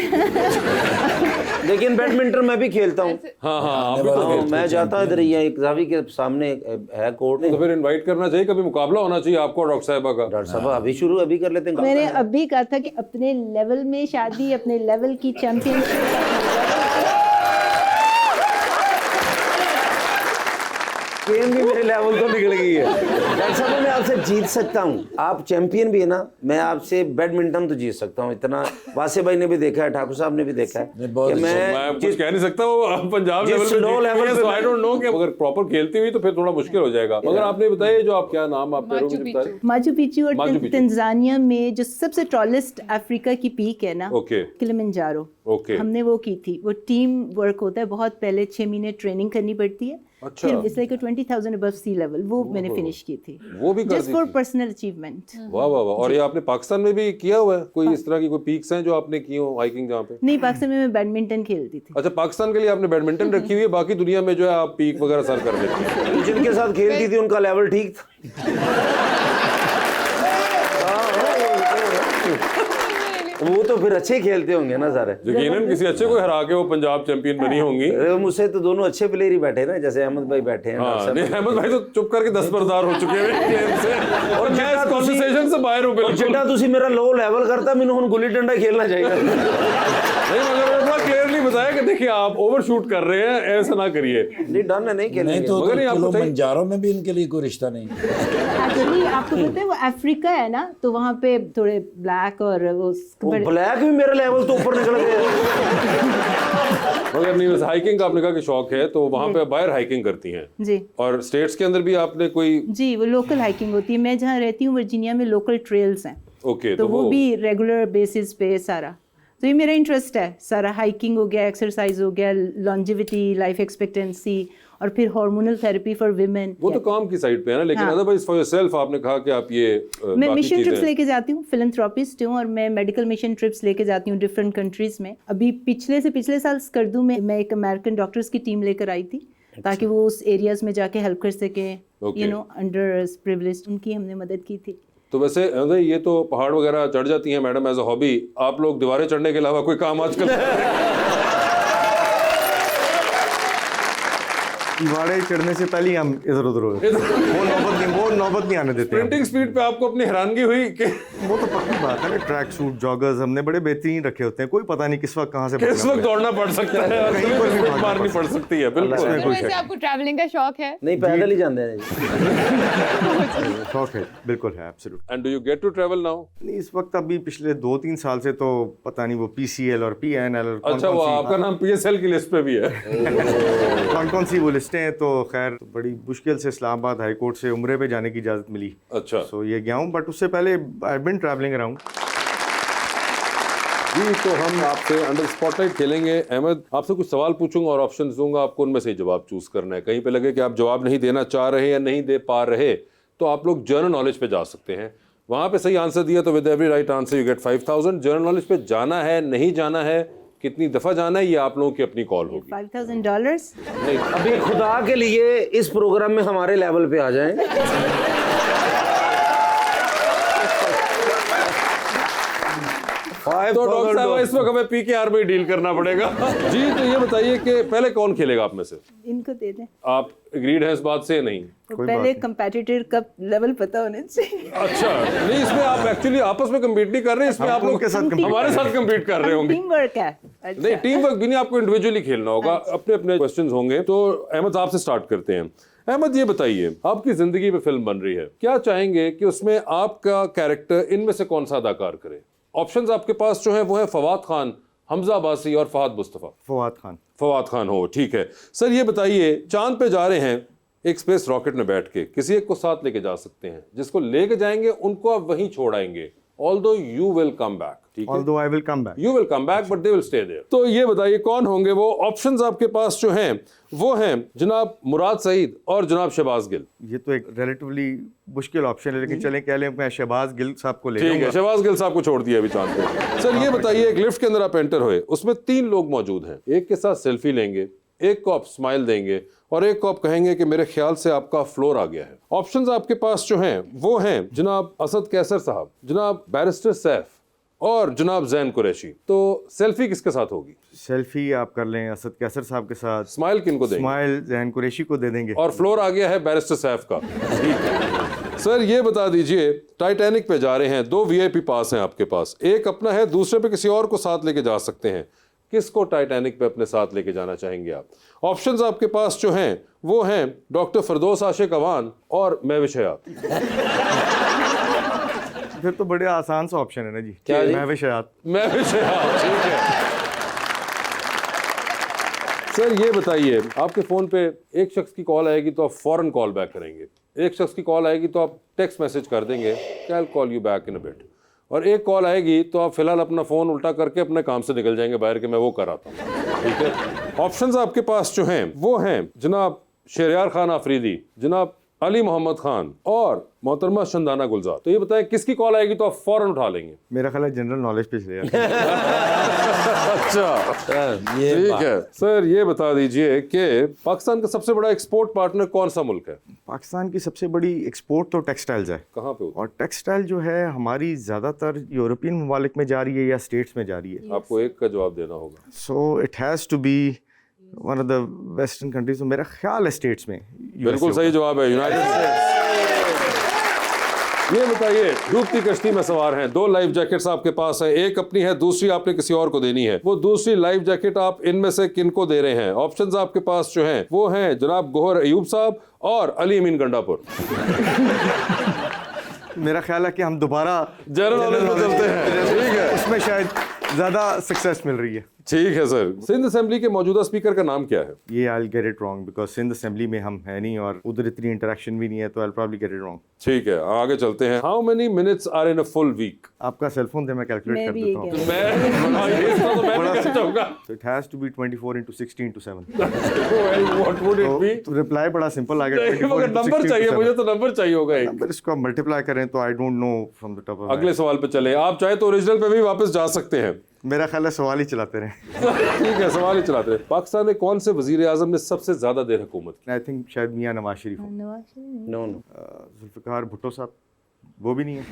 लेकिन बैडमिंटन मैं भी खेलता हूँ। हाँ हाँ, आप भी तो खेलते हैं। मैं जाता इधर ही एक जावी के सामने है कोर्ट। तो फिर इनवाइट करना चाहिए, कभी मुकाबला होना चाहिए आपको और डॉक्टर साहिबा का। डॉक्टर साहब अभी कर लेते हैं। मैंने अभी कहा था कि अपने लेवल में शादी, अपने लेवल की चैंपियनशिप। गेम भी मेरे लेवल तो निकल गई है। डॉक्टर साहब मैं आपसे जीत सकता हूँ, आप चैंपियन भी है ना, मैं आपसे बैडमिंटन तो जीत सकता हूँ। इतना वासे भाई ने भी देखा है, ठाकुर साहब ने भी देखा है कि मैं कुछ कह नहीं सकता, वो पंजाब लेवल पे आई डोंट नो, कि अगर प्रॉपर खेलती हुई तो फिर थोड़ा मुश्किल हो जाएगा। मगर आपने बताया जो आप क्या नाम आप पेरू में बता रहे? माचू पिचू और तंजानिया में जो सबसे टॉलेस्ट अफ्रीका की पीक है ना, ओके किलिमंजारो, ओके, हमने वो की थी। वो टीम वर्क होता है, बहुत पहले 6 महीने ट्रेनिंग करनी पड़ती है। अच्छा। फिर it's like 20,000 above sea level, वो मैंने फिनिश की थी, वो भी कर जस्ट दी फॉर थी। Personal achievement. वाह वाह वाह। और ये आपने पाकिस्तान में भी किया हुआ है कोई इस तरह की कोई पीक्स हैं जो आपने की हो हाइकिंग जहाँ पे? नहीं, पाकिस्तान में मैं बैडमिंटन खेलती थी। अच्छा, पाकिस्तान के लिए आपने बैडमिंटन रखी हुई है, बाकी दुनिया में जो है आप पीक वगैरह सर कर लेते हैं। जिनके साथ खेलती थी उनका लेवल ठीक था। वो तो फिर अच्छे खेलते होंगे ना सारे। यकीनन किसी अच्छे को हरा के वो पंजाब चैंपियन बनी होंगी। अरे मुझसे तो दोनों अच्छे प्लेयर ही बैठे ना, जैसे अहमद भाई बैठे हैं। हाँ, नहीं, अहमद भाई तो चुप करके दस्तबरदार हो चुके हैं गेम से, और मैं इस कॉन्वर्सेशन से बाहर हूँ बिल्कुल। जितना तुसी मेरा लो लेवल करता, मैंने हुन गुल्ली डंडा खेलना चाहिए। नहीं, मगर वो बड़ा क्लियरली बताया कि देखिए आप ओवरशूट कर रहे हैं, ऐसा ना करिए। नहीं डन है, नहीं खेलेंगे। नहीं तो मगर नहीं, आपको चाहिए- किलिमंजारो में भी इनके लिए कोई रिश्ता नहीं। एक्चुअली आपको पता है वो अफ्रीका है ना, तो वहाँ पे थोड़े ब्लैक और वो ब्लैक भी मेरा लेवल तो ऊपर निकल गया। मगर नहीं, बस हाइकिंग का आपने कहा कि शौक है, तो वहाँ पे बाहर हाइकिंग करती हैं। जी और स्टेट्स के अंदर भी आपने कोई? जी, वो लोकल हाइकिंग होती है। मैं जहाँ रहती हूँ वर्जीनिया में लोकल ट्रेल्स हैं, ओके, तो वो भी रेगुलर बेसिस पे सारा, तो ये मेरा इंटरेस्ट है सारा। हाइकिंग हो गया, एक्सरसाइज हो गया, लॉन्जिविटी, लाइफ एक्सपेक्टेंसी, और फिर हार्मोनल थेरेपी फॉर विमेन। वो तो काम की साइड पे है ना, लेकिन हाँ। अदरवाइज फॉर योरसेल्फ आपने कहा कि आप ये मैं बाकी मिशन ट्रिप्स चीजें- लेके जाती हूँ, फिलैंथ्रोपिस्ट हूँ, और मैं मेडिकल मिशन ट्रिप्स लेके जाती हूँ डिफरेंट कंट्रीज में। अभी पिछले साल स्कर्दू में मैं एक अमेरिकन डॉक्टर्स की टीम लेकर आई थी, ताकि वो उस एरियाज में जाके हेल्प कर सके, Okay. You know, under privileged, उनकी हमने मदद की थी। तो वैसे अहमद भाई, ये तो पहाड़ वगैरह चढ़ जाती हैं मैडम एज अ हॉबी, आप लोग दीवारें चढ़ने के अलावा कोई काम आजकल? दीवारें चढ़ने से पहले ही हम इधर उधर हो वो नौबत नहीं आने देते हम। प्रिंटिंग स्पीड पे आपको अपनी हैरानगी हुई कि वो तो पक्की बात है ना, ट्रैक सूट जॉगर्स हमने बड़े बेहतरीन रखे होते हैं, कोई पता नहीं किस वक्त कहाँ से किस वक्त दौड़ना पड़ सकता है और कहीं कहीं पर भी पर भागना मारनी पड़ पड़ सकती है। बिल्कुल। वैसे आपको ट्रैवलिंग का शौक है? नहीं पैदल ही जाते हैं। शौक है, बिल्कुल है, absolute. And do you get to travel now? नहीं, इस वक्त अभी पिछले 2-3 साल से तो पता नहीं वो PCL और PNL और अच्छा, वो आपका नाम PSL की लिस्ट पे भी है। कौन सी वो लिस्टें हैं, तो खैर बड़ी मुश्किल से इस्लामाबाद हाई कोर्ट से उम्रे पे जाने की इजाज़त मिली। अच्छा सो ये गया हूँ, बट उससे पहले आई बीन ट्रैवलिंग अराउंड। जी, तो हम आपसे अंडर स्पॉटलाइट खेलेंगे। अहमद, आपसे कुछ सवाल पूछूंगा और ऑप्शंस दूंगा, आपको उनमें से जवाब चूज करना है। कहीं पे लगे कि आप जवाब नहीं देना चाह रहे या नहीं दे पा रहे, तो आप लोग जनरल नॉलेज पे जा सकते हैं। वहां पे सही आंसर दिया तो with every right answer you get 5000। General knowledge पे जाना है, नहीं जाना है, कितनी दफा जाना है, ये आप लोगों की अपनी कॉल होगी। $5,000। नहीं, अभी खुदा के लिए इस प्रोग्राम में हमारे लेवल पे आ जाएं। तो डॉक्टर साहब इस वक्त हमें पीकेआर में डील करना पड़ेगा। जी, तो ये बताइए कि पहले कौन खेलेगा आप में से? इनको दे दें। आप एग्रीड हैं इस बात से? नहीं, तो पहले कंपेटिटर का लेवल पता होना चाहिए। अच्छा, नहीं इसमें आप एक्चुअली आपस में कम्पीट नहीं कर रहे, इसमें आप लोग के साथ हमारे साथ कम्पीट कर रहे होंगे। टीम वर्क है। अच्छा। नहीं, टीम वर्क भी नहीं, आपको इंडिविजुअली खेलना होगा। अपने अपने क्वेश्चंस होंगे। तो अहमद साहब से स्टार्ट करते हैं। अहमद, ये बताइए, आपकी जिंदगी पे फिल्म बन रही है, क्या चाहेंगे कि उसमें आपका कैरेक्टर इनमें से कौन सा अदाकार करे? ऑप्शंस आपके पास जो है वो है फवाद खान, हमजा अब्बासी और फहद मुस्तफ़ा। फवाद खान हो, ठीक है। सर ये बताइए, चांद पे जा रहे हैं, एक स्पेस रॉकेट में बैठ के किसी एक को साथ लेके जा सकते हैं, जिसको लेके जाएंगे उनको आप वहीं छोड़ आएंगे, although you will come back, ठीक है? Although I will come back. You will come back, but they will stay there. तो ये बताइए कौन होंगे वो? ऑप्शंस आपके पास जो हैं वो हैं जनाब मुराद सईद और जनाब शहबाज गिल। ये तो एक रिलेटिवली मुश्किल ऑप्शन है, लेकिन चलें कह लें मैं शहबाज गिल साहब को ले ठीक है, लूंगा। शहबाज गिल साहब को छोड़ दिया अभी चांद पे। सर ये बताइए, एक लिफ्ट के अंदर आप एंटर हुए, उसमें 3 लोग मौजूद हैं, एक के साथ सेल्फी लेंगे, एक को आप स्माइल देंगे और एक को आप कहेंगे कि मेरे ख्याल से आपका फ्लोर आ गया है। ऑप्शंस आपके पास जो हैं वो हैं जनाब असद कैसर साहब, जनाब बैरिस्टर सैफ और जनाब जैन कुरैशी। तो सेल्फी किसके साथ होगी? सेल्फी आप कर लें असद कैसर साहब के साथ। स्माइल किनको देंगे? स्माइल जैन कुरैशी को दे देंगे। और फ्लोर आ गया है बैरिस्टर सैफ का। ठीक है सर, ये बता दीजिए, टाइटैनिक पे जा रहे हैं, 2 VIP पास हैं आपके पास, एक अपना है, दूसरे पे किसी और को साथ लेके जा सकते हैं, किसको टाइटैनिक पे अपने साथ लेके जाना चाहेंगे आप? ऑप्शंस आपके पास जो हैं वो हैं डॉक्टर फरदौस आशिक अवान और महविश हयात। फिर तो बड़े आसान सा ऑप्शन है ना जी। क्या जी? महविश हयात। महविश हयात, ठीक है। सर ये बताइए, आपके फ़ोन पे एक शख्स की कॉल आएगी तो आप फ़ौरन कॉल बैक करेंगे, एक शख्स की कॉल आएगी तो आप टेक्स्ट मैसेज कर देंगे कि I will call you back in a bit, और एक कॉल आएगी तो आप फिलहाल अपना फ़ोन उल्टा करके अपने काम से निकल जाएंगे बाहर के, मैं वो कर रहा था। ठीक है, ऑप्शंस आपके पास जो हैं वो हैं जनाब शहरयार खान आफरीदी, जनाब अली मोहम्मद खान और मोहतरमा शंदाना गुलजार। तो ये बताएं किसकी कॉल आएगी तो आप फ़ौरन उठा लेंगे? मेरा ख्याल है जनरल नॉलेज पे चले जाते हैं। अच्छा, ठीक है। सर ये बता दीजिए कि पाकिस्तान का सबसे बड़ा एक्सपोर्ट पार्टनर कौन सा मुल्क है? पाकिस्तान की सबसे बड़ी एक्सपोर्ट तो टेक्सटाइल्स है। कहाँ पे? और टेक्सटाइल जो है हमारी ज़्यादातर यूरोपियन ममालिक में जा रही है या स्टेट्स में जा रही है। आपको एक का जवाब देना होगा। So it has to be one of the western countries. तो मेरा ख्याल है स्टेट्स में। बिल्कुल सही जवाब है, यूनाइटेड स्टेट्स। ये बताइए, डूबती कश्ती में सवार हैं, 2 लाइफ जैकेट्स आपके पास है, एक अपनी है, दूसरी आपने किसी और को देनी है। वो दूसरी लाइफ जैकेट आप इनमें से किनको दे रहे हैं? ऑप्शंस आपके पास जो हैं वो हैं जनाब गोहर अयूब साहब और अली अमीन गंडापुर। मेरा ख्याल है कि हम दोबारा जनरल नॉलेज में चलते हैं। ठीक है, उसमें शायद ज़्यादा सक्सेस मिल रही है। ठीक है सर। सिंध असेंबली के मौजूदा स्पीकर का नाम क्या है? ये I will get it wrong because Sindh assembly में हम है नहीं और उधर इतनी इंटरेक्शन भी नहीं है, तो I will probably get it wrong. ठीक है, आगे चलते हैं। How many minutes are in a full week? आपका सेलफोन दे, मैं कैलकुलेट मैं कर भी देता हूँ। ये मैं नहीं चाहूंगा। So it has to be 24 into 16 into 7. What would it be? तो रिप्लाई बड़ा सिंपल आ गया। मगर नंबर चाहिए मुझे, तो नंबर चाहिए होगा एक। नंबर इसको मल्टीप्लाई करें तो I don't know from the top of. अगले सवाल पे चले, आप चाहे तो ओरिजिनल पे भी वापस जा सकते हैं। मेरा ख्याल है सवाल ही चलाते रहे। ठीक है, सवाल ही चलाते रहे। पाकिस्तान में कौन से वजीर आजम ने सबसे ज्यादा देर हुकूमत की? आई थिंक शायद मियां नवाज शरीफ हो। नो नो, जुल्फिकार भुट्टो साहब, वो भी नहीं है।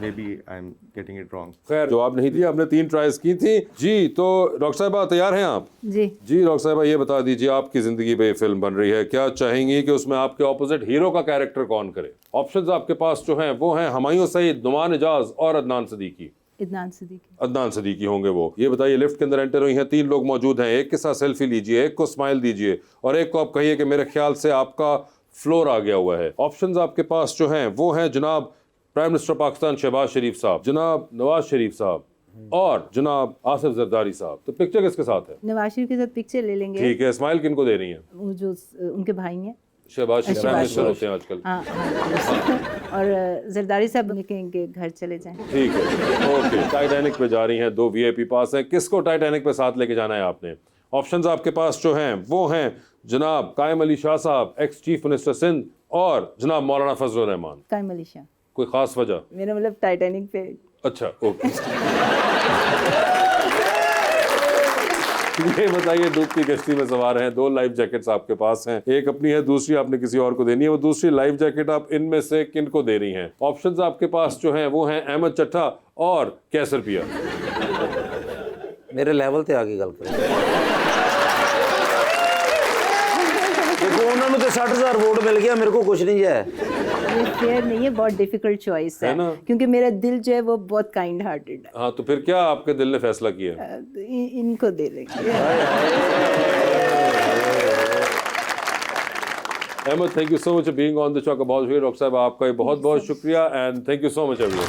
Maybe I am getting it wrong. खैर, जवाब नहीं दिया, आपने 3 ट्राइज की थी जी। तो डॉक्टर साहिबा तैयार हैं आप? जी डॉक्टर साहिबा ये बता दीजिए, आपकी जिंदगी पे फिल्म बन रही है, क्या चाहेंगी कि उसमें आपके ऑपोजिट हीरो का कैरेक्टर कौन करे? ऑप्शंस आपके पास जो हैं वो हैं हुमायूं सईद, नुमान इजाज और अदनान सदीकी। अदनान सदीकी होंगे वो। ये बताइए, लिफ्ट के अंदर एंटर हुई हैं, 3 लोग मौजूद हैं, एक के साथ सेल्फी लीजिए, एक को स्माइल दीजिए और एक को आप कहिए कि मेरे ख्याल से आपका फ्लोर आ गया हुआ है। ऑप्शंस आपके पास जो हैं वो हैं जनाब प्राइम मिनिस्टर पाकिस्तान शहबाज शरीफ साहब, जनाब नवाज शरीफ साहब और जनाब आसिफ जरदारी साहब। तो पिक्चर किसके साथ है? नवाज शरीफ के साथ पिक्चर ले लेंगे। ठीक है, स्माइल किनको दे रही है? वो जो उनके भाई हैं, शहबाज शरीफ प्राइम मिनिस्टर होते हैं आजकल। हाँ और जरदारी साहब कहेंगे घर चले जाएं। ठीक है, ओके। टाइटैनिक पे जा रही हैं, 2 VIP पास हैं, किसको टाइटैनिक पे साथ लेके जाना है आपने? ऑप्शंस आपके पास जो हैं वो हैं जनाब कायम अली शाह साहब, एक्स चीफ मिनिस्टर सिंध और जनाब मौलाना फजल रहमान। कायम अली शाह। कोई खास वजह? मेरा मतलब टाइटैनिक पे। अच्छा, ओके। ये बताइए, डूबती कश्ती में सवार हैं, 2 लाइफ जैकेट्स आपके पास हैं, एक अपनी है, दूसरी आपने किसी और को देनी है। वो दूसरी लाइफ जैकेट आप इनमें से किन को दे रही हैं? ऑप्शंस आपके पास जो हैं वो हैं अहमद चट्टा और कैसर पिया। मेरे लेवल ते आगे गल करें। देखो उन्होंने तो 60,000 वोट मिल गया, मेरे को कुछ नहीं है। ये फेयर नहीं है, बहुत डिफिकल्ट चॉइस है ना? क्योंकि मेरा दिल जो है वो बहुत काइंड हार्टेड है। हाँ, तो फिर क्या आपके दिल ने फैसला किया? इनको दे लेंगे। Ahmad, thank you so much for being on the chalk about. Doctor साहब आपका बहुत बहुत शुक्रिया and thank you so much everyone.